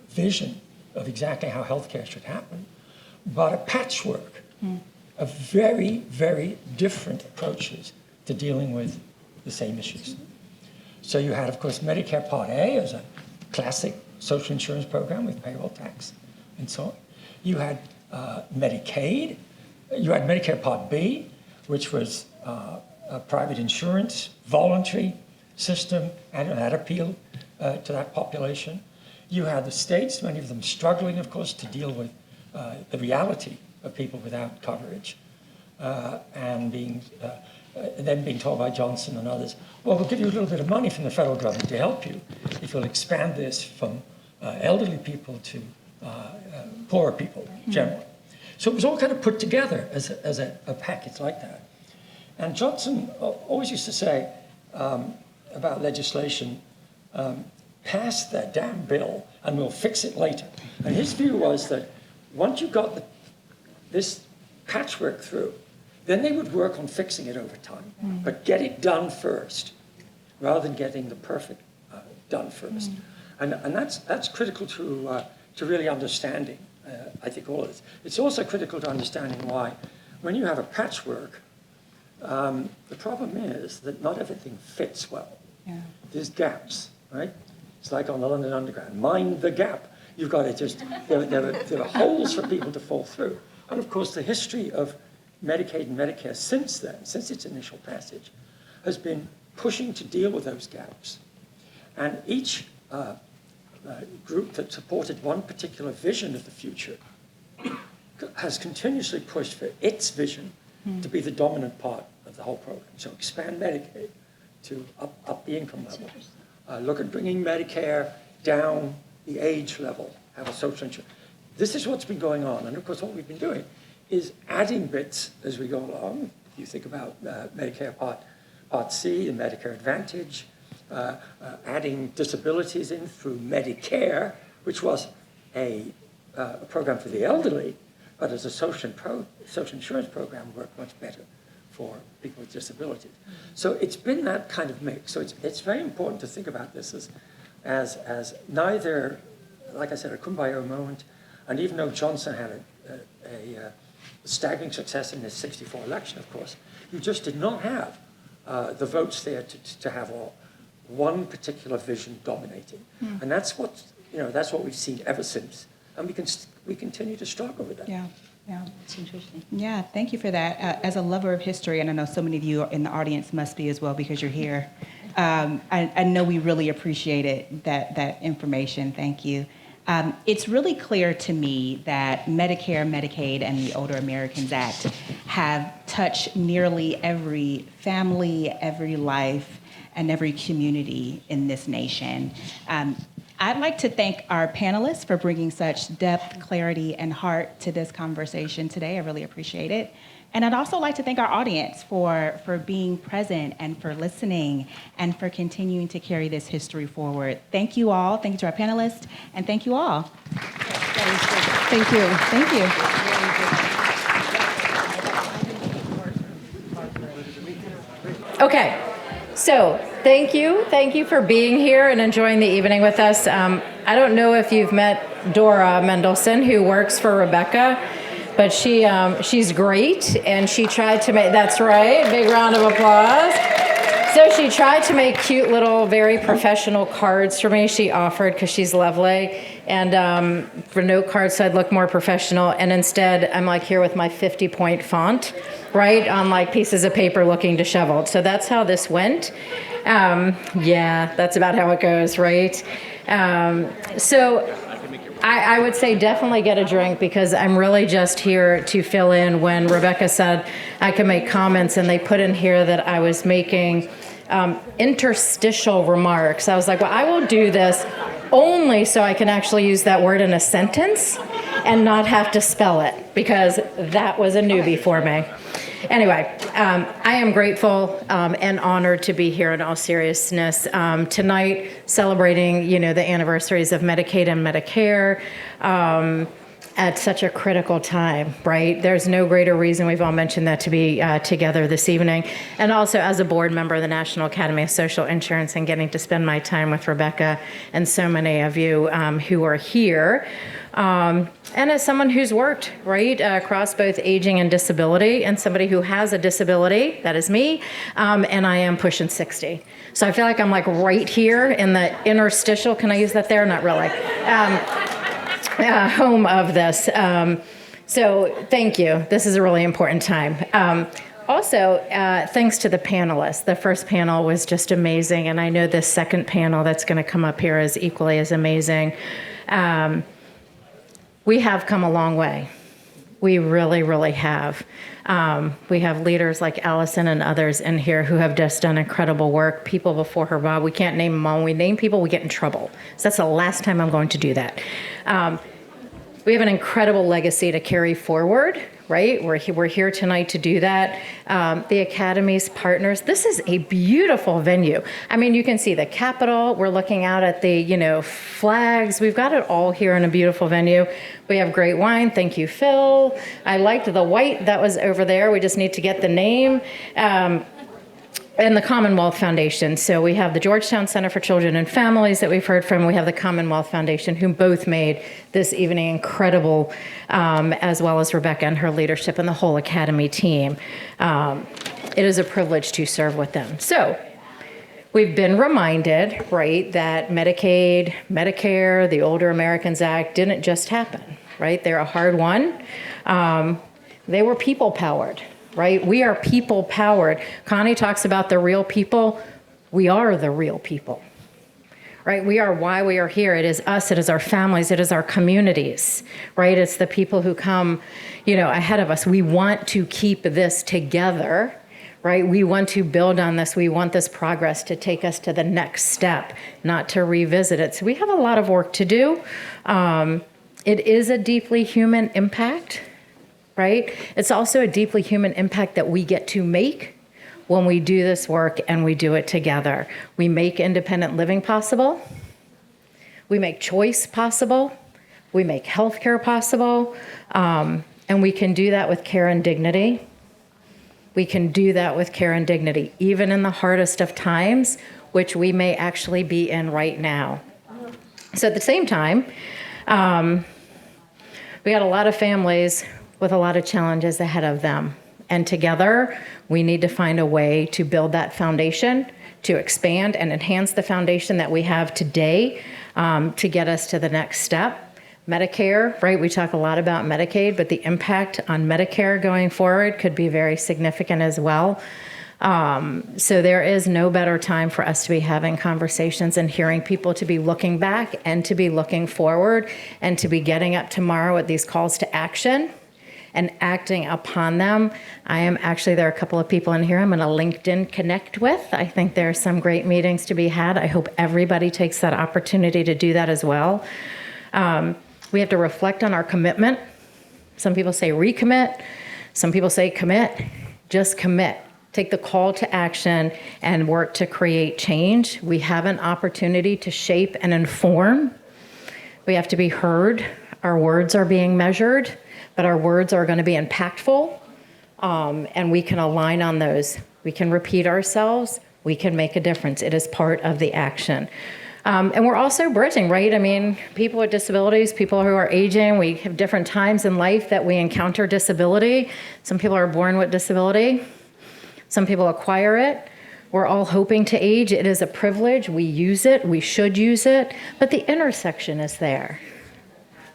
vision of exactly how healthcare should happen, but a patchwork of very, very different approaches to dealing with the same issues. So you had, of course, Medicare Part A as a classic social insurance program with payroll tax and so on. You had Medicaid. You had Medicare Part B, which was a private insurance, voluntary system, and it had appeal to that population. You had the states, many of them struggling, of course, to deal with the reality of people without coverage, and then being told by Johnson and others, well, we'll give you a little bit of money from the federal government to help you if you'll expand this from elderly people to poorer people generally. So it was all kind of put together as a package like that. And Johnson always used to say about legislation, pass their damn bill and we'll fix it later. And his view was that once you got this patchwork through, then they would work on fixing it over time, but get it done first, rather than getting the perfect done first. And that's critical to really understanding, I think, all of this. It's also critical to understanding why, when you have a patchwork, the problem is that not everything fits well. Yeah. There's gaps, right? It's like on the London Underground. Mind the gap. You've got to just, there are holes for people to fall through. And of course, the history of Medicaid and Medicare since then, since its initial passage, has been pushing to deal with those gaps. And each group that supported one particular vision of the future has continuously pushed for its vision to be the dominant part of the whole program. So expand Medicaid to up the income level. Look at bringing Medicare down the age level, have a social insurance. This is what's been going on. And of course, what we've been doing is adding bits as we go along. If you think about Medicare Part C and Medicare Advantage, adding disabilities in through Medicare, which was a program for the elderly, but as a social insurance program worked much better for people with disabilities. So it's been that kind of mix. So it's very important to think about this as neither, like I said, a kumbaya moment, and even though Johnson had a staggering success in his 64 election, of course, you just did not have the votes there to have one particular vision dominating. And that's what we've seen ever since. And we continue to struggle with that. Yeah, it's interesting. Yeah, thank you for that. As a lover of history, and I know so many of you in the audience must be as well because you're here, I know we really appreciated that information. Thank you. It's really clear to me that Medicare, Medicaid, and the Older Americans Act have touched nearly every family, every life, and every community in this nation. I'd like to thank our panelists for bringing such depth, clarity, and heart to this conversation today. I really appreciate it. And I'd also like to thank our audience for being present and for listening and for continuing to carry this history forward. Thank you all. Thank you to our panelists, and thank you all. Thank you. Thank you. Okay, so thank you for being here and enjoying the evening with us. I don't know if you've met Dora Mendelson, who works for Rebecca, but she's great, and she tried to make, that's right, big round of applause. So she tried to make cute little, very professional cards for me. She offered, because she's lovely, and for note cards so I'd look more professional, and instead I'm like here with my 50-point font, right, on like pieces of paper looking disheveled. So that's how this went. Yeah, that's about how it goes, right? So I would say definitely get a drink, because I'm really just here to fill in when Rebecca said I could make comments, and they put in here that I was making interstitial remarks. I was like, well, I will do this only so I can actually use that word in a sentence and not have to spell it, because that was a newbie for me. Anyway, I am grateful and honored to be here in all seriousness. Tonight, celebrating, the anniversaries of Medicaid and Medicare at such a critical time, right? There's no greater reason, we've all mentioned that, to be together this evening. And also as a board member of the National Academy of Social Insurance, and getting to spend my time with Rebecca and so many of you who are here. And as someone who's worked, right, across both aging and disability, and somebody who has a disability, that is me, and I am pushing 60. So I feel like I'm like right here in the interstitial, can I use that there? Not really. Home of this. So thank you. This is a really important time. Also, thanks to the panelists. The first panel was just amazing, and I know this second panel that's going to come up here is equally as amazing. We have come a long way. We really, really have. We have leaders like Alison and others in here who have just done incredible work. People before her, Bob, we can't name them all. When we name people, we get in trouble. So that's the last time I'm going to do that. We have an incredible legacy to carry forward. right? We're here tonight to do that. The Academy's partners. This is a beautiful venue. I mean, you can see the Capitol. We're looking out at the, flags. We've got it all here in a beautiful venue. We have great wine. Thank you, Phil. I liked the white that was over there. We just need to get the name. And the Commonwealth Foundation. So we have the Georgetown Center for Children and Families that we've heard from. We have the Commonwealth Foundation, who both made this evening incredible, as well as Rebecca and her leadership and the whole Academy team. It is a privilege to serve with them. So we've been reminded, right, that Medicaid, Medicare, the Older Americans Act didn't just happen, right? They're a hard one. They were people-powered. Right? We are people powered. Connie talks about the real people. We are the real people. Right? We are why we are here. It is us. It is our families. It is our communities. Right? It's the people who come, ahead of us. We want to keep this together. Right? We want to build on this. We want this progress to take us to the next step, not to revisit it. So we have a lot of work to do. It is a deeply human impact. Right? It's also a deeply human impact that we get to make when we do this work and we do it together. We make independent living possible. We make choice possible. We make healthcare possible. And we can do that with care and dignity. We can do that with care and dignity, even in the hardest of times, which we may actually be in right now. So at the same time, we got a lot of families with a lot of challenges ahead of them. And together, we need to find a way to build that foundation, to expand and enhance the foundation that we have today, to get us to the next step. Medicare, right? We talk a lot about Medicaid, but the impact on Medicare going forward could be very significant as well. So there is no better time for us to be having conversations and hearing people, to be looking back and to be looking forward, and to be getting up tomorrow with these calls to action and acting upon them. There are a couple of people in here I'm going to LinkedIn connect with. I think there are some great meetings to be had. I hope everybody takes that opportunity to do that as well. We have to reflect on our commitment. Some people say recommit. Some people say commit. Just commit. Take the call to action and work to create change. We have an opportunity to shape and inform. We have to be heard. Our words are being measured, but our words are going to be impactful, and we can align on those. We can repeat ourselves. We can make a difference. It is part of the action. And we're also bridging, right? I mean, people with disabilities, people who are aging, we have different times in life that we encounter disability. Some people are born with disability. Some people acquire it. We're all hoping to age. It is a privilege. We use it. We should use it. But the intersection is there.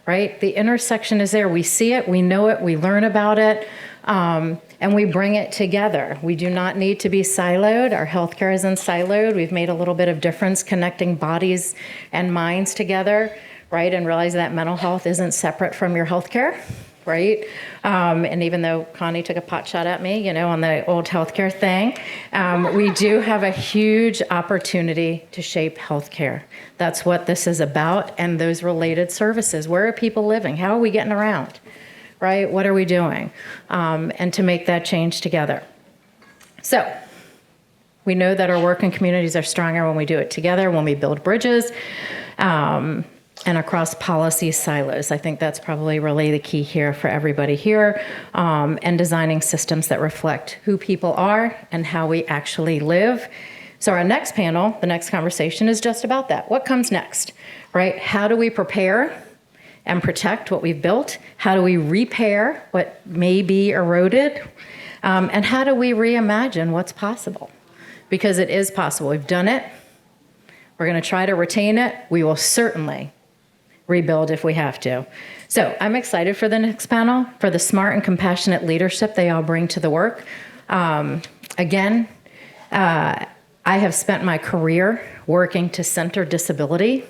Right? The intersection is there. We see it, we know it, we learn about it, and we bring it together. We do not need to be siloed. Our healthcare isn't siloed. We've made a little bit of difference connecting bodies and minds together, right? And realize that mental health isn't separate from your healthcare, right? And even though Connie took a pot shot at me, on the old healthcare thing, we do have a huge opportunity to shape healthcare. That's what this is about, and those related services. Where are people living? How are we getting around, right? What are we doing? And to make that change together. So we know that our work in communities are stronger when we do it together, when we build bridges, and across policy silos. I think that's probably really the key here for everybody here, and designing systems that reflect who people are and how we actually live. So our next panel, the next conversation, is just about that. What comes next, right? How do we prepare and protect what we've built? How do we repair what may be eroded? And how do we reimagine what's possible? Because it is possible. We've done it. We're going to try to retain it. We will certainly rebuild if we have to. So I'm excited for the next panel, for the smart and compassionate leadership they all bring to the work. Again, I have spent my career working to center disability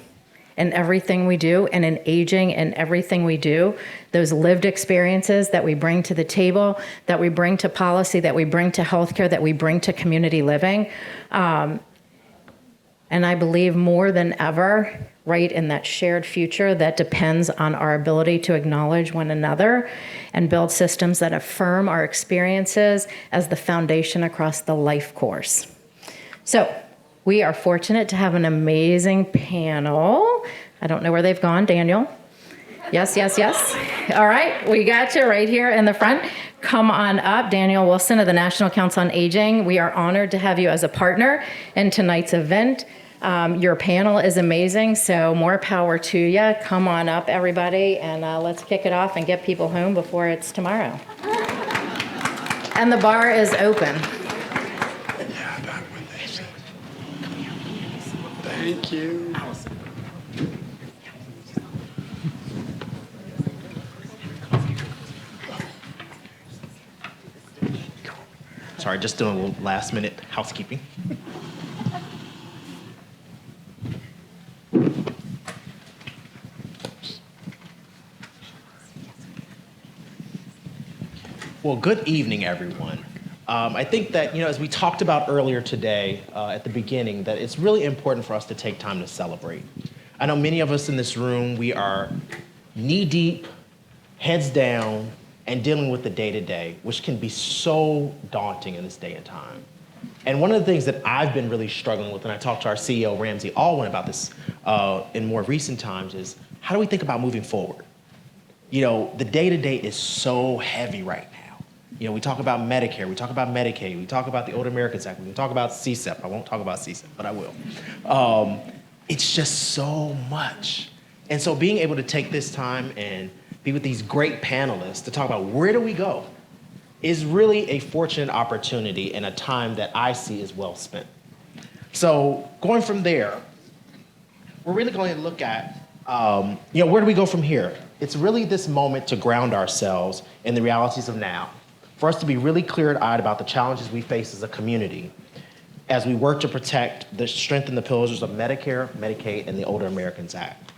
in everything we do, and in aging in everything we do. Those lived experiences that we bring to the table, that we bring to policy, that we bring to healthcare, that we bring to community living. And And I believe more than ever, right in that shared future that depends on our ability to acknowledge one another and build systems that affirm our experiences as the foundation across the life course. So we are fortunate to have an amazing panel. I don't know where they've gone. Daniel? Yes, yes, yes. All right, we got you right here in the front. Come on up, Daniel Wilson of the National Council on Aging. We are honored to have you as a partner in tonight's event. Your panel is amazing, so more power to you. Come on up, everybody, and let's kick it off and get people home before it's tomorrow. And the bar is open. Thank you. Sorry, just doing a little last minute housekeeping. Well, good evening, everyone. I think that, as we talked about earlier today at the beginning, that it's really important for us to take time to celebrate. I know many of us in this room, we are knee-deep, heads down, and dealing with the day-to-day, which can be so daunting in this day and time. And one of the things that I've been really struggling with, and I talked to our CEO, Ramsey Alwyn, about this in more recent times, is how do we think about moving forward? The day-to-day is so heavy right now. We talk about Medicare, we talk about Medicaid, we talk about the Older Americans Act, we can talk about CSEP. I won't talk about CSEP, but I will. It's just so much. And so being able to take this time and be with these great panelists to talk about where do we go is really a fortunate opportunity and a time that I see is well spent. So going from there, we're really going to look at, where do we go from here? It's really this moment to ground ourselves in the realities of now, for us to be really clear-eyed about the challenges we face as a community as we work to protect, strengthen the pillars of Medicare, Medicaid, and the Older Americans Act.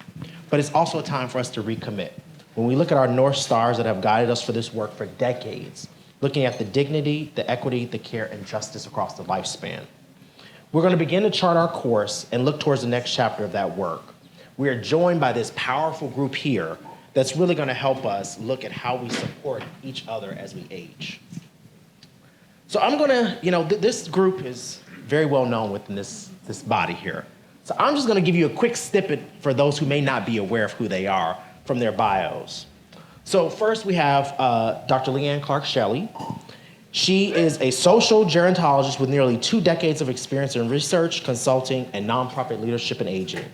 But it's also a time for us to recommit. When we look at our North Stars that have guided us for this work for decades, looking at the dignity, the equity, the care, and justice across the lifespan. We're going to begin to chart our course and look towards the next chapter of that work. We are joined by this powerful group here that's really going to help us look at how we support each other as we age. So I'm going to, this group is very well known within this body here. So I'm just going to give you a quick snippet for those who may not be aware of who they are from their bios. So first we have Dr. Leanne Clark-Shirley. She is a social gerontologist with nearly 2 decades of experience in research, consulting, and nonprofit leadership in aging.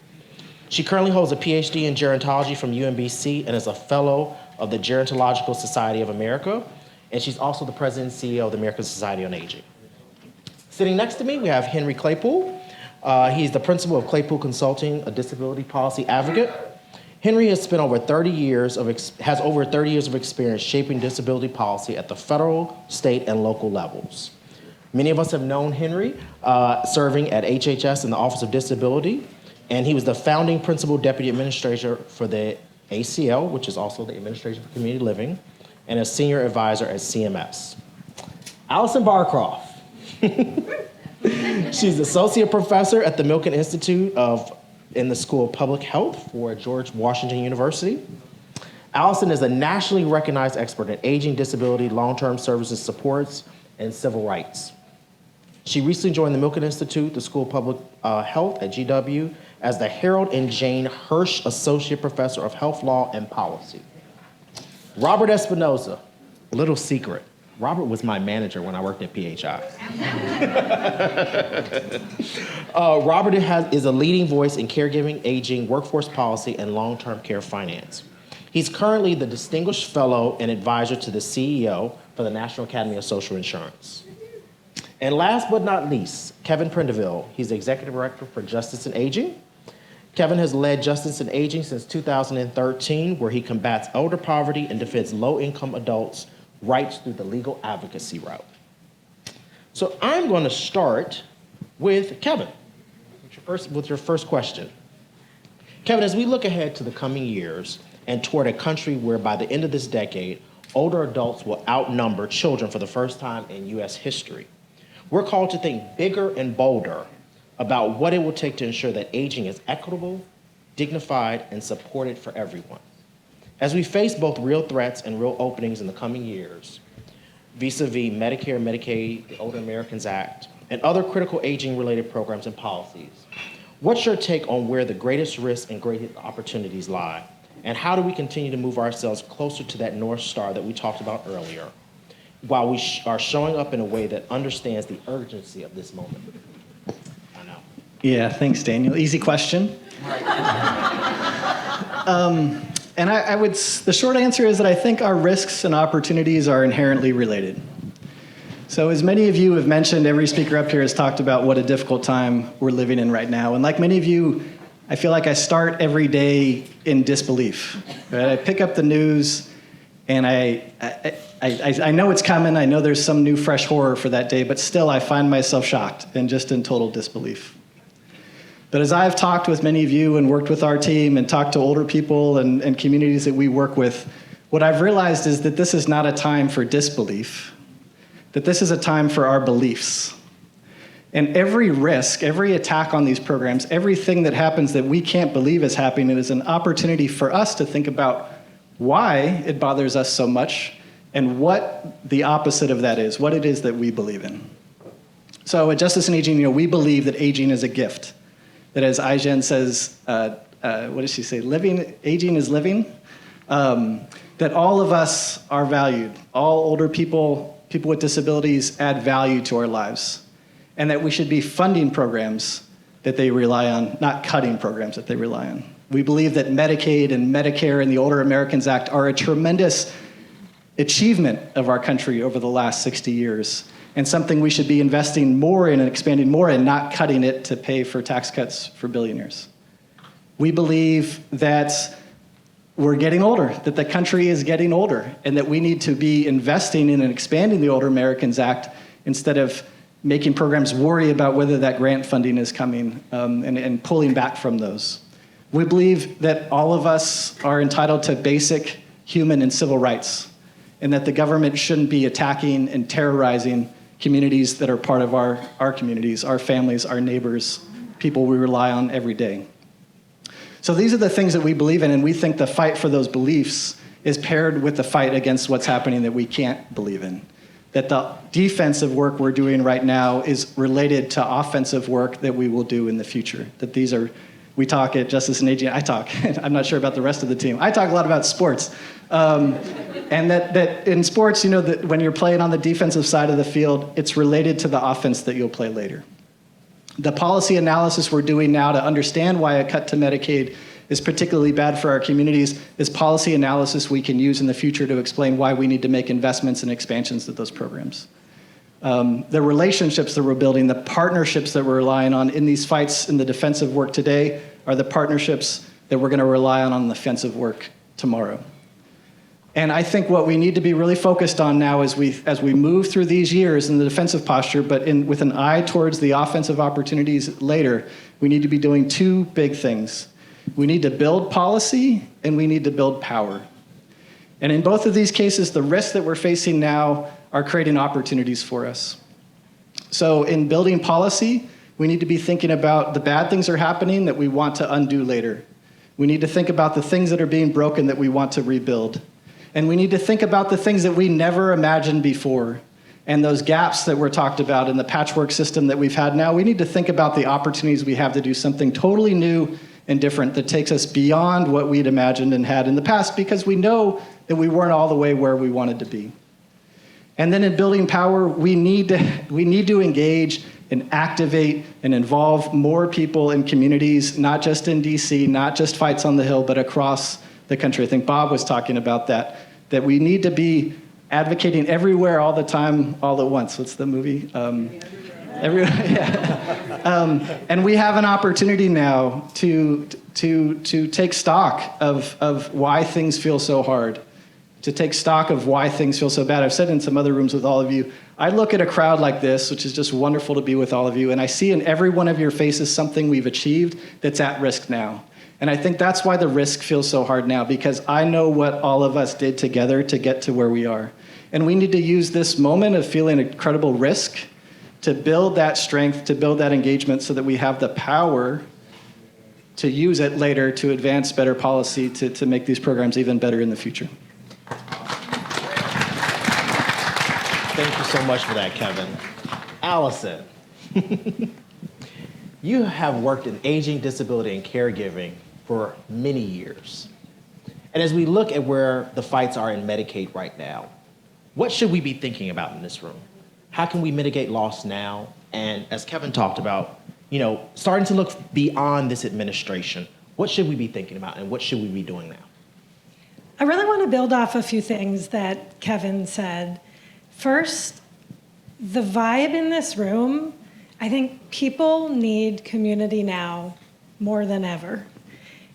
She currently holds a PhD in gerontology from UMBC and is a fellow of the Gerontological Society of America, and she's also the president and CEO of the American Society on Aging. Sitting next to me, we have Henry Claypool. He's the principal of Claypool Consulting, a disability policy advocate. Henry has spent over 30 years of experience shaping disability policy at the federal, state, and local levels. Many of us have known Henry serving at HHS in the Office of Disability, and he was the founding principal deputy administrator for the ACL, which is also the Administration for Community Living, and a senior advisor at CMS. Alison Barkoff. She's associate professor at the Milken Institute in the School of Public Health for George Washington University. Alison is a nationally recognized expert in aging, disability, long-term services supports, and civil rights. She recently joined the Milken Institute, the School of Public Health at GW, as the Harold and Jane Hirsch Associate Professor of Health Law and Policy. Robert Espinoza, a little secret. Robert was my manager when I worked at PHI. Robert is a leading voice in caregiving, aging, workforce policy, and long-term care finance. He's currently the Distinguished Fellow and Advisor to the CEO for the National Academy of Social Insurance. And last but not least, Kevin Prindiville. He's the Executive Director for Justice and Aging. Kevin has led Justice and Aging since 2013, where he combats elder poverty and defends low-income adults' rights through the legal advocacy route. So I'm going to start with Kevin, with your first question. Kevin, as we look ahead to the coming years and toward a country where by the end of this decade, older adults will outnumber children for the first time in U.S. history, we're called to think bigger and bolder about what it will take to ensure that aging is equitable, dignified, and supported for everyone. As we face both real threats and real openings in the coming years, vis-a-vis Medicare, Medicaid, the Older Americans Act, and other critical aging-related programs and policies, what's your take on where the greatest risks and greatest opportunities lie? And how do we continue to move ourselves closer to that North Star that we talked about earlier, while we are showing up in a way that understands the urgency of this moment? I know. Yeah, thanks, Daniel. Easy question. And the short answer is that I think our risks and opportunities are inherently related. So as many of you have mentioned, every speaker up here has talked about what a difficult time we're living in right now. And like many of you, I feel like I start every day in disbelief. Right? I pick up the news and I know it's coming. I know there's some new fresh horror for that day, but still I find myself shocked and just in total disbelief. But as I've talked with many of you and worked with our team and talked to older people and communities that we work with, what I've realized is that this is not a time for disbelief, that this is a time for our beliefs. And every risk, every attack on these programs, everything that happens that we can't believe is happening is an opportunity for us to think about why it bothers us so much and what the opposite of that is, what it is that we believe in. So at Justice and Aging, we believe that aging is a gift. That as Aijen says, what does she say? Aging is living. That all of us are valued. All older people, people with disabilities add value to our lives. And that we should be funding programs that they rely on, not cutting programs that they rely on. We believe that Medicaid and Medicare and the Older Americans Act are a tremendous achievement of our country over the last 60 years. And something we should be investing more in and expanding more in, not cutting it to pay for tax cuts for billionaires. We believe that we're getting older, that the country is getting older, and that we need to be investing in and expanding the Older Americans Act instead of making programs worry about whether that grant funding is coming and pulling back from those. We believe that all of us are entitled to basic human and civil rights, and that the government shouldn't be attacking and terrorizing communities that are part of our communities, our families, our neighbors, people we rely on every day. So these are the things that we believe in, and we think the fight for those beliefs is paired with the fight against what's happening that we can't believe in. That the defensive work we're doing right now is related to offensive work that we will do in the future. That these are, we talk at Justice and Aging, I talk, I'm not sure about the rest of the team, I talk a lot about sports. And that in sports, that when you're playing on the defensive side of the field, it's related to the offense that you'll play later. The policy analysis we're doing now to understand why a cut to Medicaid is particularly bad for our communities is policy analysis we can use in the future to explain why we need to make investments and expansions to those programs. The relationships that we're building, the partnerships that we're relying on in these fights in the defensive work today are the partnerships that we're going to rely on the offensive work tomorrow. And I think what we need to be really focused on now as we move through these years in the defensive posture, but with an eye towards the offensive opportunities later, we need to be doing two big things. We need to build policy, and we need to build power. And in both of these cases, the risks that we're facing now are creating opportunities for us. So in building policy, we need to be thinking about the bad things that are happening that we want to undo later. We need to think about the things that are being broken that we want to rebuild. And we need to think about the things that we never imagined before. And those gaps that were talked about in the patchwork system that we've had now, we need to think about the opportunities we have to do something totally new and different that takes us beyond what we'd imagined and had in the past, because we know that we weren't all the way where we wanted to be. And then in building power, we need to engage and activate and involve more people in communities, not just in DC, not just fights on the Hill, but across the country. I think Bob was talking about that we need to be advocating everywhere, all the time, all at once. What's the movie? Everywhere, yeah. And we have an opportunity now to take stock of why things feel so hard, to take stock of why things feel so bad. I've said in some other rooms with all of you, I look at a crowd like this, which is just wonderful to be with all of you, and I see in every one of your faces something we've achieved that's at risk now. And I think that's why the risk feels so hard now, because I know what all of us did together to get to where we are. And we need to use this moment of feeling incredible risk to build that strength, to build that engagement so that we have the power to use it later to advance better policy to make these programs even better in the future. Thank you so much for that, Kevin. Alison, you have worked in aging, disability, and caregiving for many years. And as we look at where the fights are in Medicaid right now, what should we be thinking about in this room? How can we mitigate loss now? And as Kevin talked about, starting to look beyond this administration, what should we be thinking about and what should we be doing now? I really want to build off a few things that Kevin said. First, the vibe in this room, I think people need community now more than ever.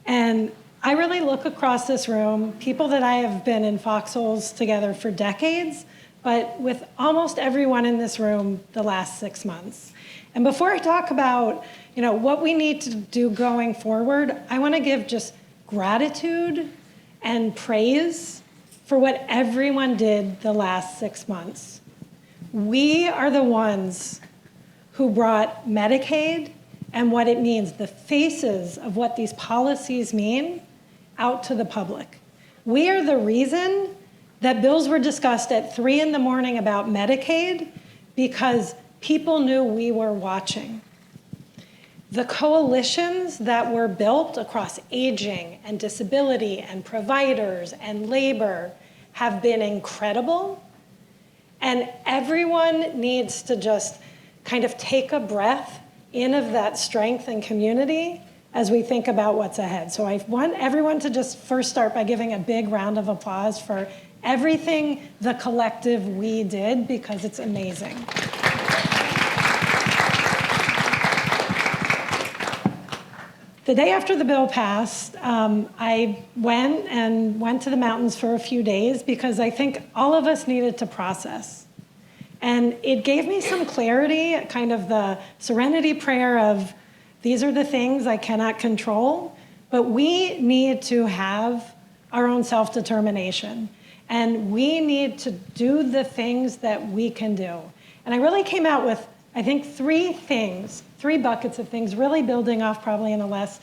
And I really look across this room, people that I have been in foxholes together for decades, but with almost everyone in this room the last 6 months. And before I talk about, what we need to do going forward, I want to give just gratitude and praise for what everyone did the last 6 months. We are the ones who brought Medicaid and what it means, the faces of what these policies mean, out to the public. We are the reason that bills were discussed at 3 a.m. about Medicaid because people knew we were watching. The coalitions that were built across aging and disability and providers and labor have been incredible. And everyone needs to just kind of take a breath in of that strength and community as we think about what's ahead. So I want everyone to just first start by giving a big round of applause for everything the collective we did, because it's amazing. The day after the bill passed, I went to the mountains for a few days because I think all of us needed to process. And it gave me some clarity, kind of the serenity prayer of, these are the things I cannot control, but we need to have our own self-determination. And we need to do the things that we can do. And I really came out with, I think, 3 things, 3 buckets of things, really building off probably in a less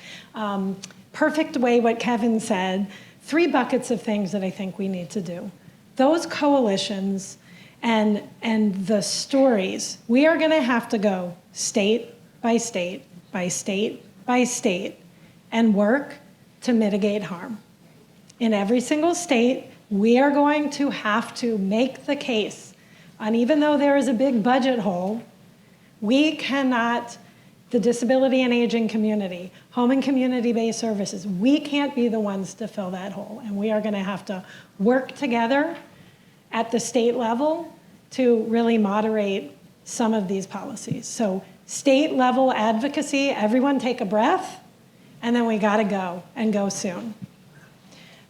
perfect way what Kevin said, 3 buckets of things that I think we need to do. Those coalitions and the stories, we are gonna have to go state by state, by state, by state, and work to mitigate harm. In every single state, we are going to have to make the case, and even though there is a big budget hole, we cannot, the disability and aging community, home and community-based services, we can't be the ones to fill that hole, and we are gonna have to work together at the state level to really moderate some of these policies. So state level advocacy, everyone take a breath, and then we gotta go, and go soon.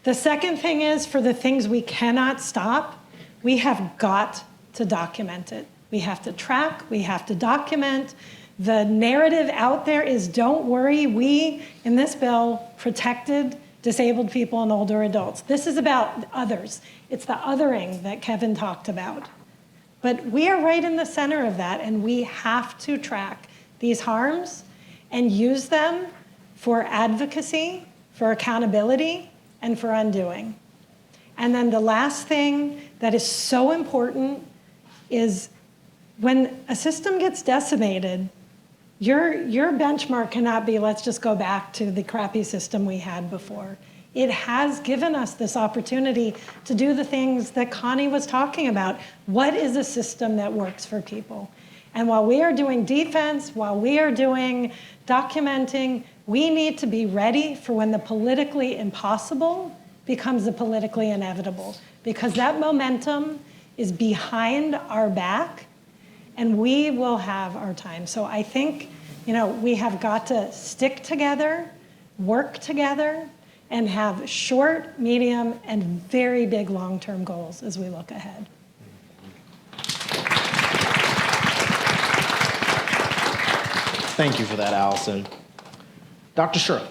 The second thing is, for the things we cannot stop, we have got to document it. We have to track, we have to document. The narrative out there is, don't worry, we, in this bill, protected disabled people and older adults. This is about others. It's the othering that Kevin talked about. But we are right in the center of that, and we have to track these harms and use them for advocacy, for accountability, and for undoing. And then the last thing that is so important is when a system gets decimated, your benchmark cannot be, let's just go back to the crappy system we had before. It has given us this opportunity to do the things that Connie was talking about. What is a system that works for people? And while we are doing defense, while we are doing documenting, we need to be ready for when the politically impossible becomes the politically inevitable, because that momentum is behind our back, and we will have our time. So I think, we have got to stick together, work together, and have short, medium, and very big long-term goals as we look ahead. Thank you for that, Alison. Dr. Shirley,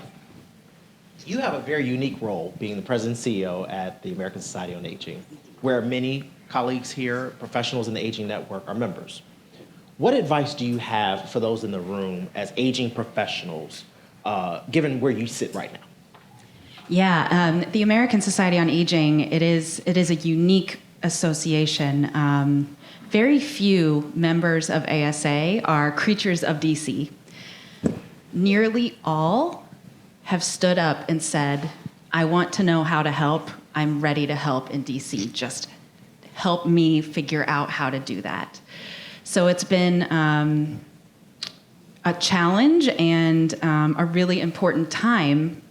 you have a very unique role being the president and CEO at the American Society on Aging, where many colleagues here, professionals in the Aging Network, are members. What advice do you have for those in the room as aging professionals, given where you sit right now? Yeah, the American Society on Aging, it is a unique association. Very few members of ASA are creatures of DC. Nearly all have stood up and said, I want to know how to help. I'm ready to help in DC. Just help me figure out how to do that. So it's been a challenge and a really important time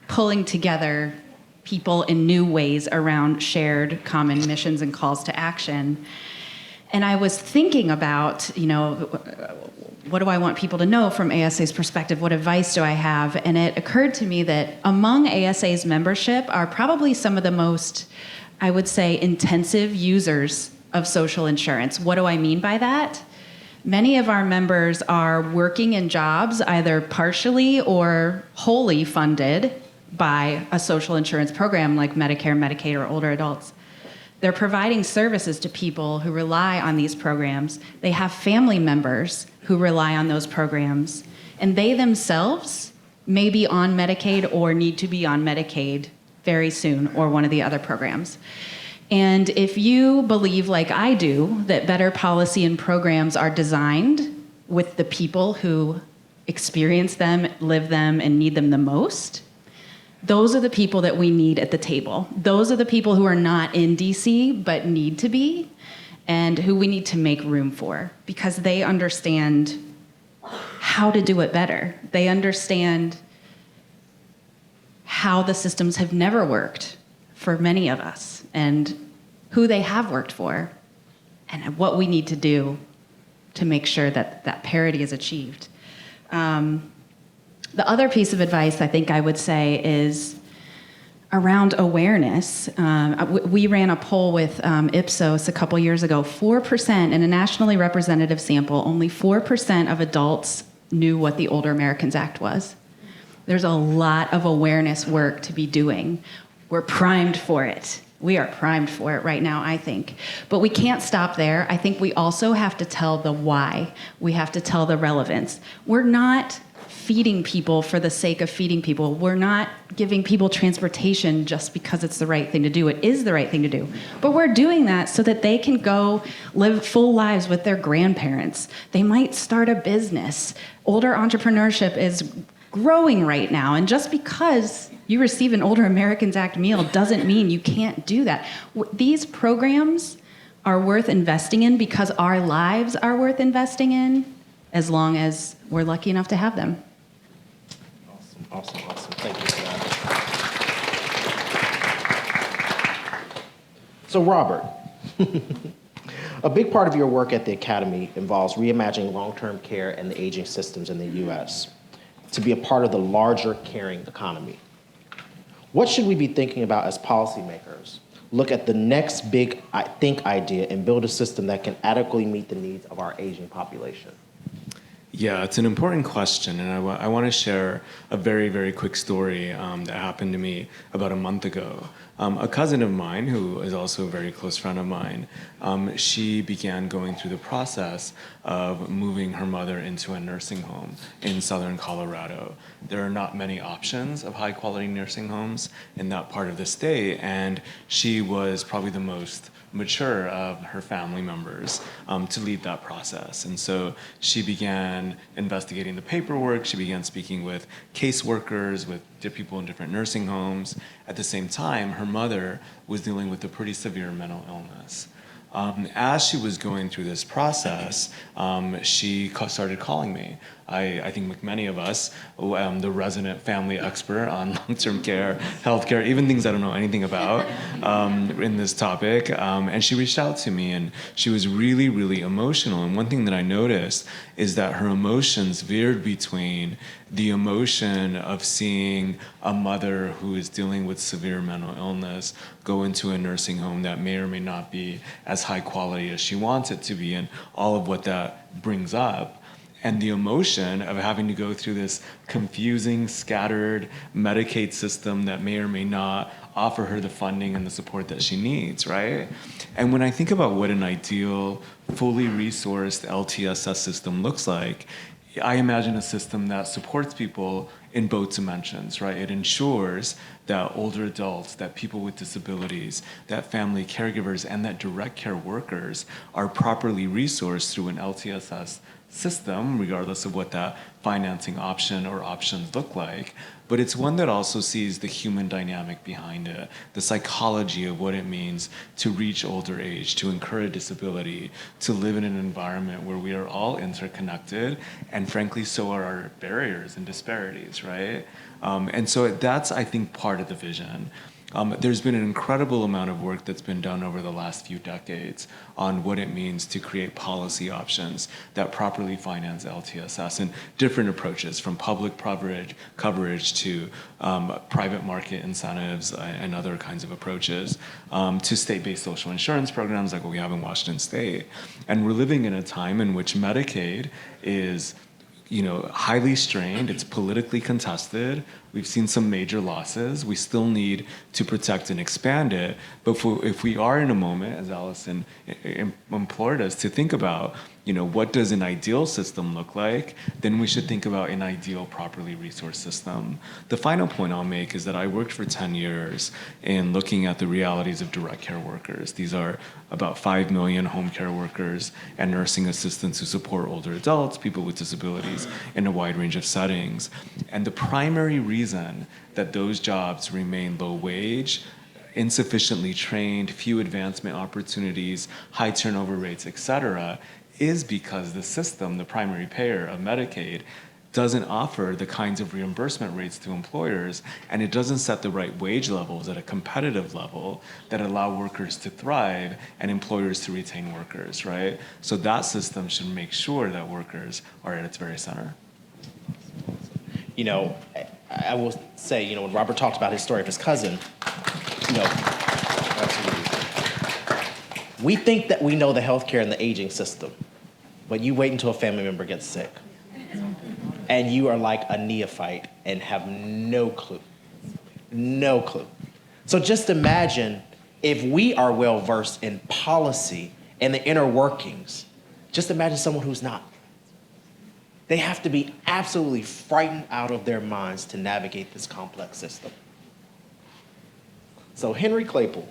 pulling together people in new ways around shared common missions and calls to action. And I was thinking about, what do I want people to know from ASA's perspective? What advice do I have? And it occurred to me that among ASA's membership are probably some of the most, I would say, intensive users of social insurance. What do I mean by that? Many of our members are working in jobs either partially or wholly funded by a social insurance program like Medicare, Medicaid, or older adults. They're providing services to people who rely on these programs. They have family members who rely on those programs, and they themselves may be on Medicaid or need to be on Medicaid very soon, or one of the other programs. And if you believe, like I do, that better policy and programs are designed with the people who experience them, live them, and need them the most, those are the people that we need at the table. Those are the people who are not in DC but need to be, and who we need to make room for, because they understand how to do it better. They understand how the systems have never worked for many of us, and who they have worked for, and what we need to do to make sure that that parity is achieved. The other piece of advice I think I would say is around awareness. We ran a poll with Ipsos a couple years ago. 4% in a nationally representative sample, only 4% of adults knew what the Older Americans Act was. There's a lot of awareness work to be doing. We're primed for it. We are primed for it right now, I think. But we can't stop there. I think we also have to tell the why. We have to tell the relevance. We're not feeding people for the sake of feeding people. We're not giving people transportation just because it's the right thing to do. It is the right thing to do. But we're doing that so that they can go live full lives with their grandparents. They might start a business. Older entrepreneurship is growing right now. And just because you receive an Older Americans Act meal doesn't mean you can't do that. These programs are worth investing in because our lives are worth investing in, as long as we're lucky enough to have them. Awesome. Thank you for that. So, Robert, a big part of your work at the Academy involves reimagining long-term care and the aging systems in the U.S. to be a part of the larger caring economy. What should we be thinking about as policymakers? Look at the next big idea and build a system that can adequately meet the needs of our aging population. Yeah, it's an important question, and I want to share a very, very quick story that happened to me about a month ago. A cousin of mine, who is also a very close friend of mine, she began going through the process of moving her mother into a nursing home in southern Colorado. There are not many options of high-quality nursing homes in that part of the state, and she was probably the most mature of her family members to lead that process. And so she began investigating the paperwork, she began speaking with caseworkers, with people in different nursing homes. At the same time, her mother was dealing with a pretty severe mental illness. As she was going through this process, she started calling me. I think like many of us, the resident family expert on long-term care, healthcare, even things I don't know anything about in this topic. And she reached out to me, and she was really, really emotional. And one thing that I noticed is that her emotions veered between the emotion of seeing a mother who is dealing with severe mental illness go into a nursing home that may or may not be as high quality as she wants it to be, and all of what that brings up, and the emotion of having to go through this confusing, scattered Medicaid system that may or may not offer her the funding and the support that she needs, right? And when I think about what an ideal, fully resourced LTSS system looks like, I imagine a system that supports people in both dimensions, right? It ensures that older adults, that people with disabilities, that family caregivers, and that direct care workers are properly resourced through an LTSS system, regardless of what that financing option or options look like. But it's one that also sees the human dynamic behind it, the psychology of what it means to reach older age, to incur a disability, to live in an environment where we are all interconnected, and frankly, so are our barriers and disparities, right? And so that's, I think, part of the vision. There's been an incredible amount of work that's been done over the last few decades on what it means to create policy options that properly finance LTSS and different approaches, from public coverage to private market incentives and other kinds of approaches, to state-based social insurance programs like what we have in Washington State. And we're living in a time in which Medicaid is highly strained. It's politically contested. We've seen some major losses. We still need to protect and expand it. But if we are in a moment, as Alison implored us to think about, what does an ideal system look like, then we should think about an ideal, properly resourced system. The final point I'll make is that I worked for 10 years in looking at the realities of direct care workers. These are about 5 million home care workers and nursing assistants who support older adults, people with disabilities, in a wide range of settings. And the primary reason that those jobs remain low wage, insufficiently trained, few advancement opportunities, high turnover rates, et cetera, is because the system, the primary payer of Medicaid, doesn't offer the kinds of reimbursement rates to employers, and it doesn't set the right wage levels at a competitive level that allow workers to thrive and employers to retain workers, right? So that system should make sure that workers are at its very center. I will say, when Robert talked about his story of his cousin, we think that we know the healthcare and the aging system, but you wait until a family member gets sick, and you are like a neophyte and have no clue. No clue. So just imagine if we are well versed in policy and the inner workings, just imagine someone who's not. They have to be absolutely frightened out of their minds to navigate this complex system. So Henry Claypool,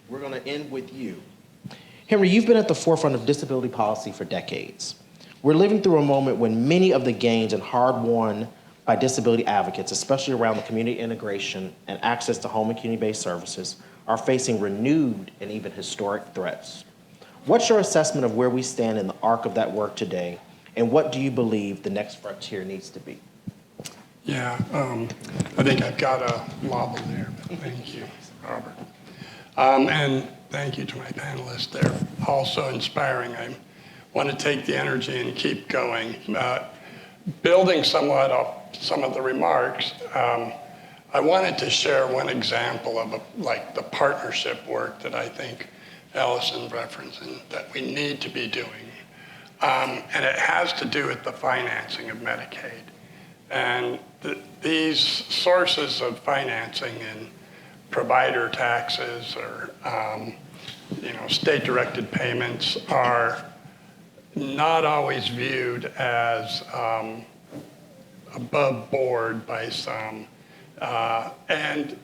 we're going to end with you. Henry, you've been at the forefront of disability policy for decades. We're living through a moment when many of the gains and hard-won by disability advocates, especially around the community integration and access to home and community-based services, are facing renewed and even historic threats. What's your assessment of where we stand in the arc of that work today, and what do you believe the next frontier needs to be? Yeah, I think I've got a lobble there, but thank you, Robert. And thank you to my panelists. They're also inspiring. I want to take the energy and keep going. Building somewhat off some of the remarks, I wanted to share one example of the partnership work that I think Alison referenced and that we need to be doing. And it has to do with the financing of Medicaid. And these sources of financing in provider taxes or state-directed payments are not always viewed as above board by some. And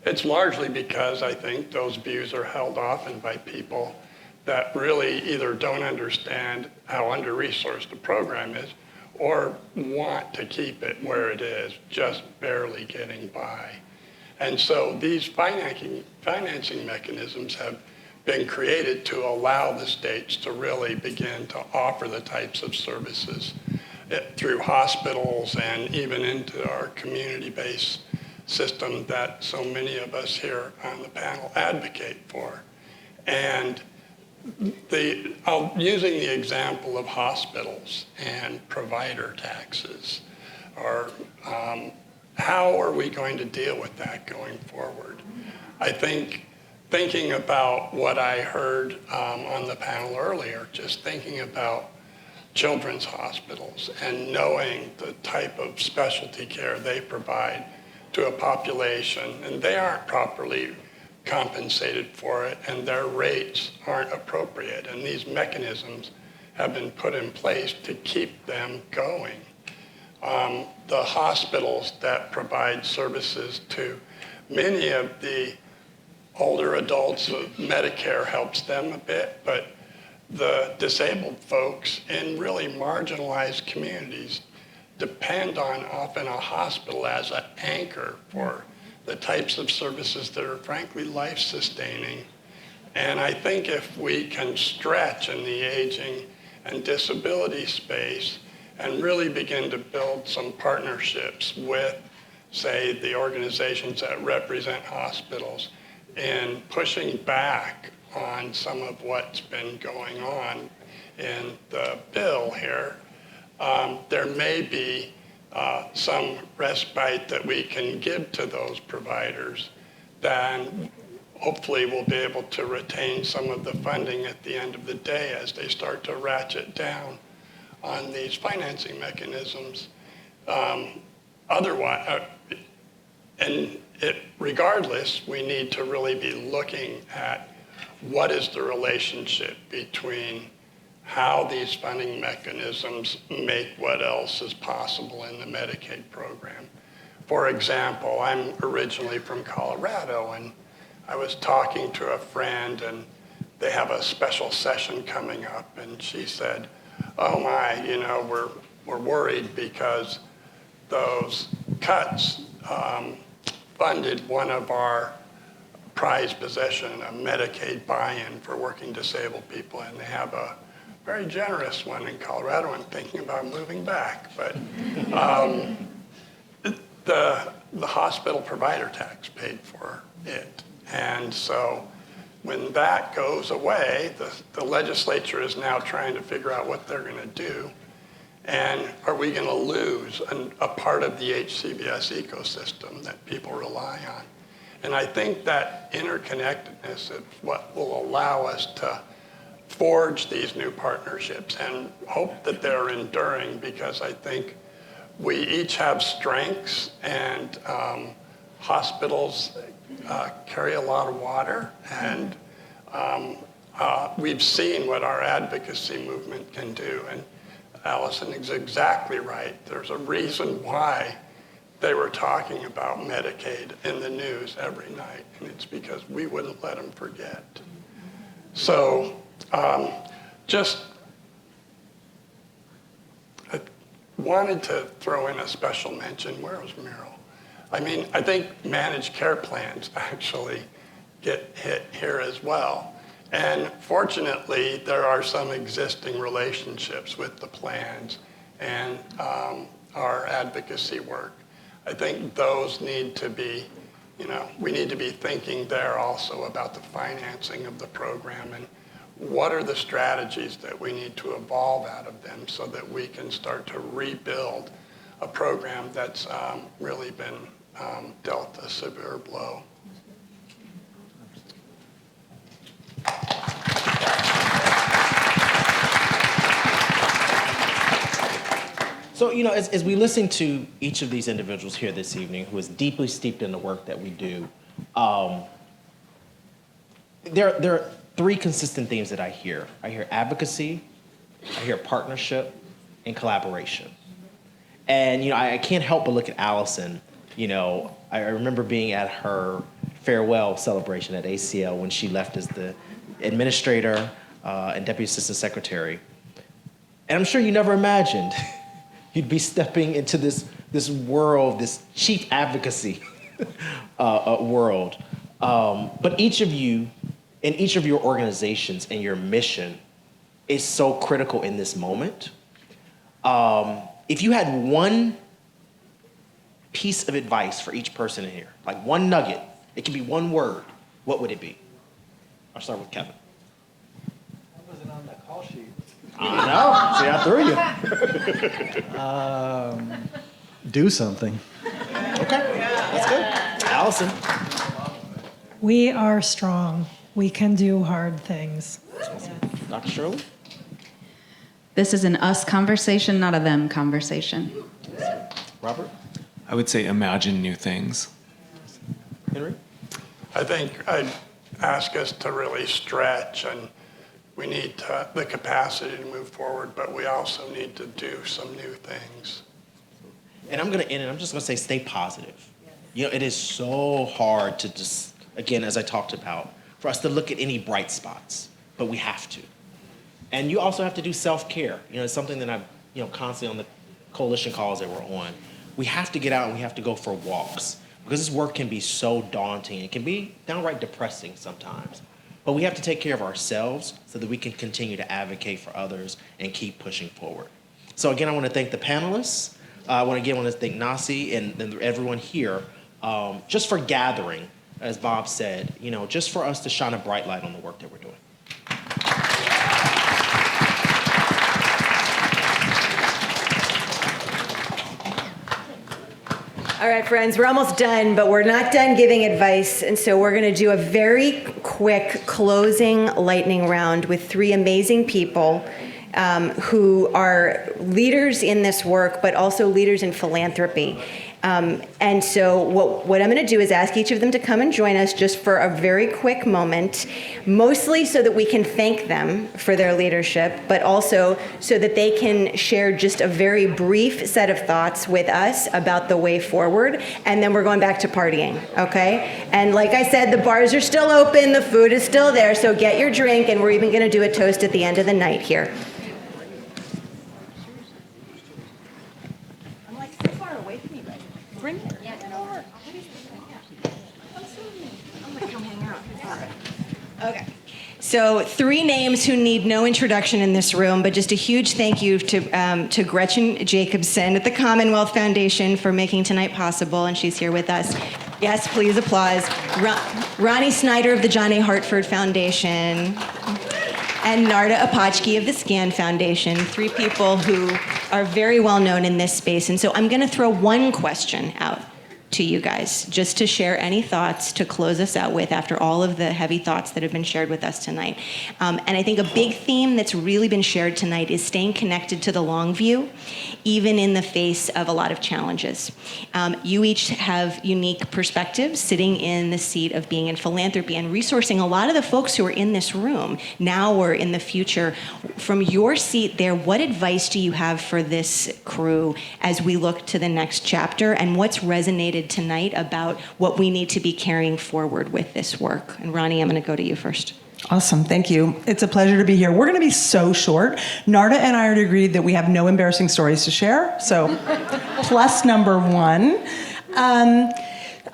it's largely because I think those views are held often by people that really either don't understand how under-resourced the program is or want to keep it where it is, just barely getting by. And so these financing mechanisms have been created to allow the states to really begin to offer the types of services through hospitals and even into our community-based system that so many of us here on the panel advocate for. And using the example of hospitals and provider taxes, or how are we going to deal with that going forward? I think thinking about what I heard on the panel earlier, just thinking about children's hospitals and knowing the type of specialty care they provide to a population, and they aren't properly compensated for it, and their rates aren't appropriate. And these mechanisms have been put in place to keep them going. The hospitals that provide services to many of the older adults, Medicare helps them a bit, but the disabled folks in really marginalized communities depend on often a hospital as an anchor for the types of services that are frankly life-sustaining. And I think if we can stretch in the aging and disability space and really begin to build some partnerships with, say, the organizations that represent hospitals in pushing back on some of what's been going on in the bill here, there may be some respite that we can give to those providers, then hopefully we'll be able to retain some of the funding at the end of the day as they start to ratchet down on these financing mechanisms. Otherwise, regardless, we need to really be looking at what is the relationship between how these funding mechanisms make what else is possible in the Medicaid program. For example, I'm originally from Colorado, and I was talking to a friend, and they have a special session coming up, and she said, oh my, we're worried because those cuts funded one of our prized possession, a Medicaid buy-in for working disabled people, and they have a very generous one in Colorado. I'm thinking about moving back, but the hospital provider tax paid for it. And so when that goes away, the legislature is now trying to figure out what they're going to do. And are we going to lose a part of the HCBS ecosystem that people rely on? And I think that interconnectedness is what will allow us to forge these new partnerships and hope that they're enduring, because I think we each have strengths, and hospitals carry a lot of water, and we've seen what our advocacy movement can do. And Alison is exactly right. There's a reason why they were talking about Medicaid in the news every night, and it's because we wouldn't let them forget. So I wanted to throw in a special mention. Where was Merrill? I mean, I think managed care plans actually get hit here as well. And fortunately, there are some existing relationships with the plans and our advocacy work. I think those need to be, we need to be thinking there also about the financing of the program and what are the strategies that we need to evolve out of them so that we can start to rebuild a program that's really been dealt a severe blow. So, as we listen to each of these individuals here this evening who is deeply steeped in the work that we do, there are three consistent themes that I hear. I hear advocacy, I hear partnership, and collaboration. And, I can't help but look at Alison. I remember being at her farewell celebration at ACL when she left as the administrator and deputy assistant secretary. And I'm sure you never imagined you'd be stepping into this world, this chief advocacy world. But each of you, in each of your organizations and your mission is so critical in this moment. If you had one piece of advice for each person in here, like one nugget, it can be one word, what would it be? I'll start with Kevin. I wasn't on that call sheet. I know. See, I threw you. Do something. Okay, that's good. Alison. We are strong. We can do hard things. Dr. Shirley. This is an us conversation, not a them conversation. Robert. I would say, imagine new things. Henry? I think I'd ask us to really stretch, and we need the capacity to move forward, but we also need to do some new things. And I'm going to end, and I'm just going to say stay positive. You know, it is so hard to just, again, as I talked about, for us to look at any bright spots, but we have to. And you also have to do self-care. You know, it's something that I've, constantly on the coalition calls that we're on. We have to get out and we have to go for walks, because this work can be so daunting. It can be downright depressing sometimes. But we have to take care of ourselves so that we can continue to advocate for others and keep pushing forward. So again, I want to thank the panelists. I want to thank Nasi and everyone here just for gathering, as Bob said, just for us to shine a bright light on the work that we're doing. All right, friends, we're almost done, but we're not done giving advice. And so we're going to do a very quick closing lightning round with three amazing people who are leaders in this work, but also leaders in philanthropy. And so what I'm going to do is ask each of them to come and join us just for a very quick moment, mostly so that we can thank them for their leadership, but also so that they can share just a very brief set of thoughts with us about the way forward. And then we're going back to partying, okay? And like I said, the bars are still open, the food is still there, so get your drink, and we're even going to do a toast at the end of the night here. Okay. So 3 names who need no introduction in this room, but just a huge thank you to Gretchen Jacobson at the Commonwealth Foundation for making tonight possible, and she's here with us. Yes, please applause. Ronnie Snyder of the John A. Hartford Foundation, and Narda Apachki of the SCAN Foundation, 3 people who are very well known in this space. And so I'm going to throw one question out to you guys, just to share any thoughts to close us out with after all of the heavy thoughts that have been shared with us tonight. And I think a big theme that's really been shared tonight is staying connected to the long view, even in the face of a lot of challenges. You each have unique perspectives sitting in the seat of being in philanthropy and resourcing a lot of the folks who are in this room now or in the future. From your seat there, what advice do you have for this crew as we look to the next chapter, and what's resonated tonight about what we need to be carrying forward with this work? And Ronnie, I'm going to go to you first. Awesome, thank you. It's a pleasure to be here. We're going to be so short. Narda and I already agreed that we have no embarrassing stories to share, so plus number 1.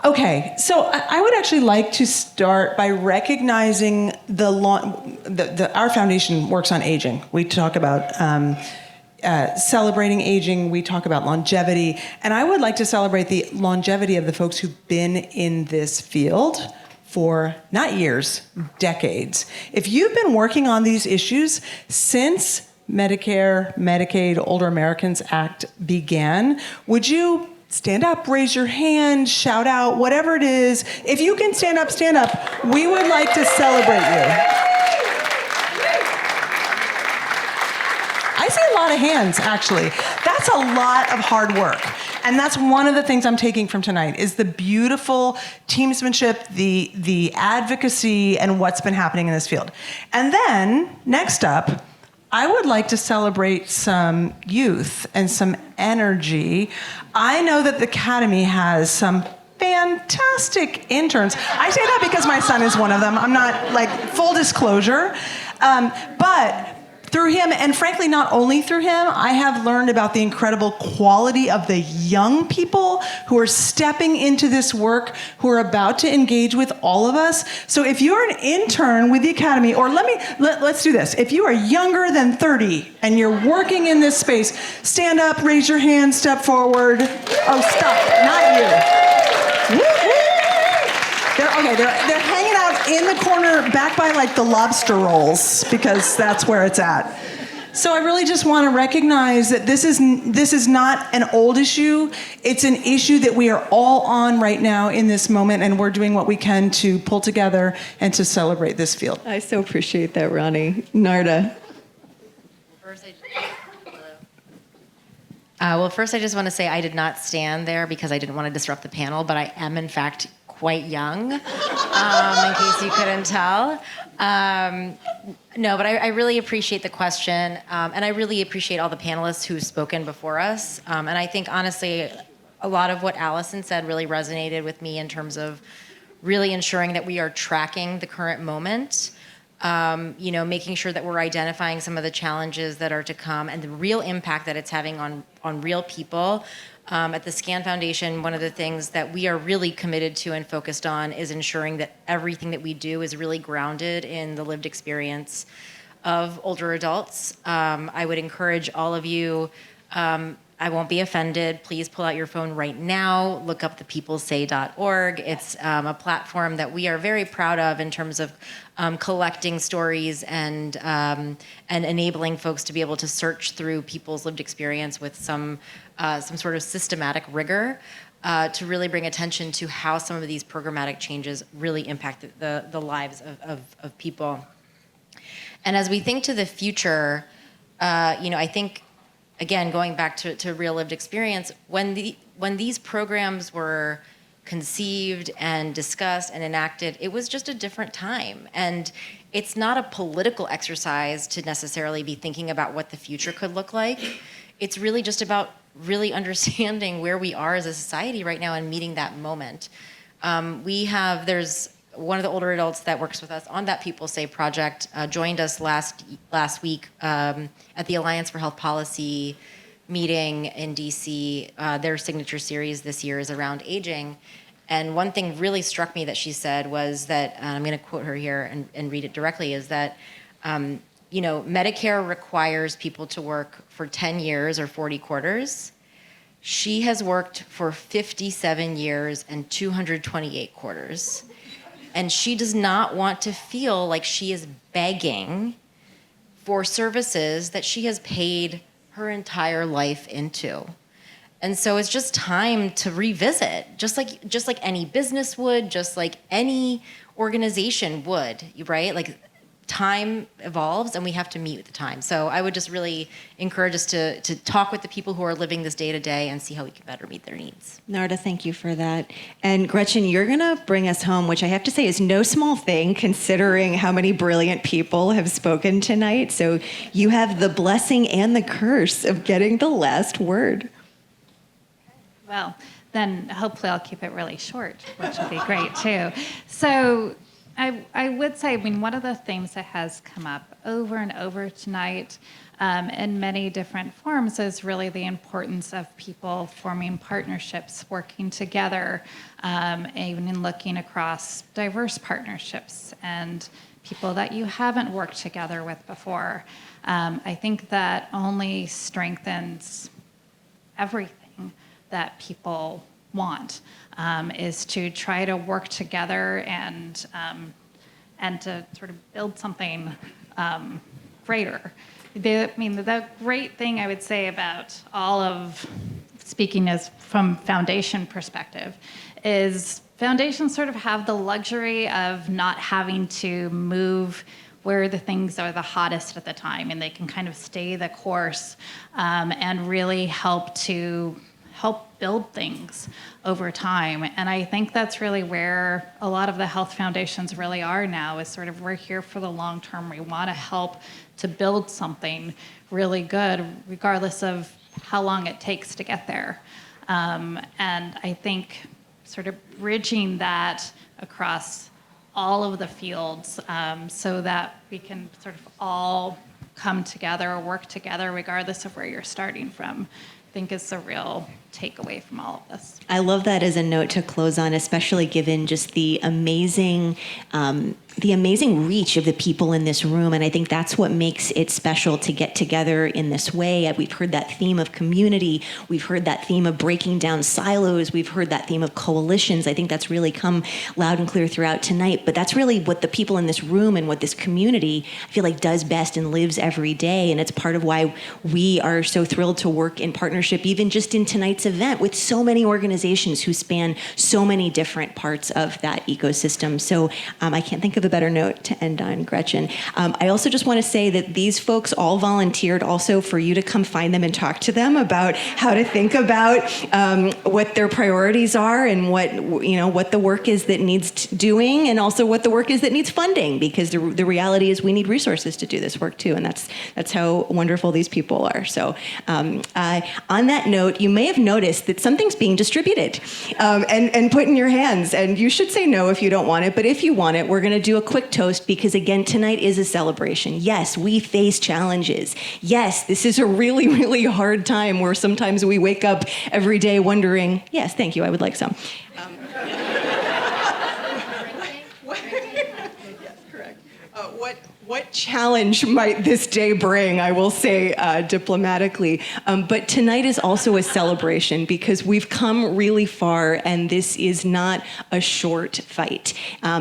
Okay, so I would actually like to start by recognizing our foundation works on aging. We talk about celebrating aging, we talk about longevity, and I would like to celebrate the longevity of the folks who've been in this field for not years, decades. If you've been working on these issues since Medicare, Medicaid, Older Americans Act began, would you stand up, raise your hand, shout out, whatever it is. If you can stand up, stand up. We would like to celebrate you. I see a lot of hands, actually. That's a lot of hard work. And that's one of the things I'm taking from tonight, is the beautiful teamsmanship, the advocacy, and what's been happening in this field. And then, next up, I would like to celebrate some youth and some energy. I know that the Academy has some fantastic interns. I say that because my son is one of them. I'm not, full disclosure. But through him, and frankly, not only through him, I have learned about the incredible quality of the young people who are stepping into this work, who are about to engage with all of us. So if you're an intern with the Academy, or let's do this. If you are younger than 30 and you're working in this space, stand up, raise your hand, step forward. Oh, stop, not you. They're hanging out in the corner back by the lobster rolls, because that's where it's at. So I really just want to recognize that this is not an old issue. It's an issue that we are all on right now in this moment, and we're doing what we can to pull together and to celebrate this field. I so appreciate that, Ronnie. Narda. Well, first, I just want to say I did not stand there because I didn't want to disrupt the panel, but I am, in fact, quite young, in case you couldn't tell. No, but I really appreciate the question, and I really appreciate all the panelists who've spoken before us. And I think, honestly, a lot of what Alison said really resonated with me in terms of really ensuring that we are tracking the current moment, making sure that we're identifying some of the challenges that are to come and the real impact that it's having on real people. At the SCAN Foundation, one of the things that we are really committed to and focused on is ensuring that everything that we do is really grounded in the lived experience of older adults. I would encourage all of you, I won't be offended. Please pull out your phone right now. Look up thepeoplesay.org. It's a platform that we are very proud of in terms of collecting stories and enabling folks to be able to search through people's lived experience with some sort of systematic rigor to really bring attention to how some of these programmatic changes really impact the lives of people. And as we think to the future, I think, again, going back to real lived experience, when these programs were conceived and discussed and enacted, it was just a different time. And it's not a political exercise to necessarily be thinking about what the future could look like. It's really just about really understanding where we are as a society right now and meeting that moment. There's one of the older adults that works with us on that People Say project joined us last week at the Alliance for Health Policy meeting in DC. Their signature series this year is around aging. And one thing really struck me that she said was that, and I'm going to quote her here and read it directly, is that Medicare requires people to work for 10 years or 40 quarters. She has worked for 57 years and 228 quarters. And she does not want to feel like she is begging for services that she has paid her entire life into. And so it's just time to revisit, just like any business would, just like any organization would, right? Like, time evolves and we have to meet with the time. So I would just really encourage us to talk with the people who are living this day to day and see how we can better meet their needs. Narda, thank you for that. And Gretchen, you're going to bring us home, which I have to say is no small thing considering how many brilliant people have spoken tonight. So you have the blessing and the curse of getting the last word. Well, then hopefully I'll keep it really short, which would be great too. So I would say, one of the themes that has come up over and over tonight in many different forms is really the importance of people forming partnerships, working together, even in looking across diverse partnerships and people that you haven't worked together with before. I think that only strengthens everything that people want. Is to try to work together and to sort of build something greater. The great thing I would say about all of, speaking as from foundation perspective, is foundations sort of have the luxury of not having to move where the things are the hottest at the time, and they can kind of stay the course and really help build things over time. And I think that's really where a lot of the health foundations really are now, is sort of we're here for the long term. We want to help to build something really good, regardless of how long it takes to get there. And I think sort of bridging that across all of the fields so that we can sort of all come together or work together, regardless of where you're starting from, I think is the real takeaway from all of this. I love that as a note to close on, especially given just the amazing reach of the people in this room. And I think that's what makes it special to get together in this way. We've heard that theme of community. We've heard that theme of breaking down silos. We've heard that theme of coalitions. I think that's really come loud and clear throughout tonight. But that's really what the people in this room and what this community, I feel like, does best and lives every day. And it's part of why we are so thrilled to work in partnership, even just in tonight's tonight's event with so many organizations who span so many different parts of that ecosystem. So I can't think of a better note to end on, Gretchen. I also just want to say that these folks all volunteered also for you to come find them and talk to them about how to think about what their priorities are and what the work is that needs doing, and also what the work is that needs funding, because the reality is we need resources to do this work too, and that's how wonderful these people are. So on that note, you may have noticed that something's being distributed and put in your hands, and you should say no if you don't want it, but if you want it, we're going to do a quick toast, because again, tonight is a celebration. Yes, we face challenges. Yes, this is a really, really hard time where sometimes we wake up every day wondering, yes, thank you, I would like some. What challenge might this day bring, I will say diplomatically. But tonight is also a celebration, because we've come really far, and this is not a short fight.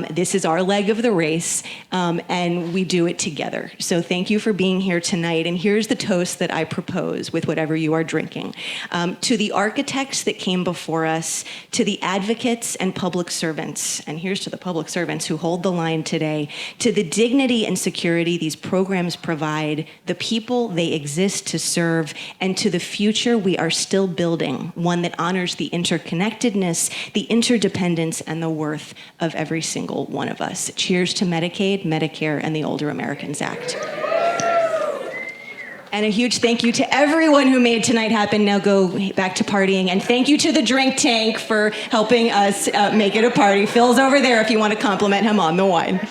This is our leg of the race, and we do it together. So thank you for being here tonight. And here's the toast that I propose with whatever you are drinking. To the architects that came before us, to the advocates and public servants, and here's to the public servants who hold the line today, to the dignity and security these programs provide, the people they exist to serve, and to the future we are still building, one that honors the interconnectedness, the interdependence, and the worth of every single one of us. Cheers to Medicaid, Medicare, and the Older Americans Act. And a huge thank you to everyone who made tonight happen. Now go back to partying. And thank you to the drink tank for helping us make it a party. Phil's over there if you want to compliment him on the wine.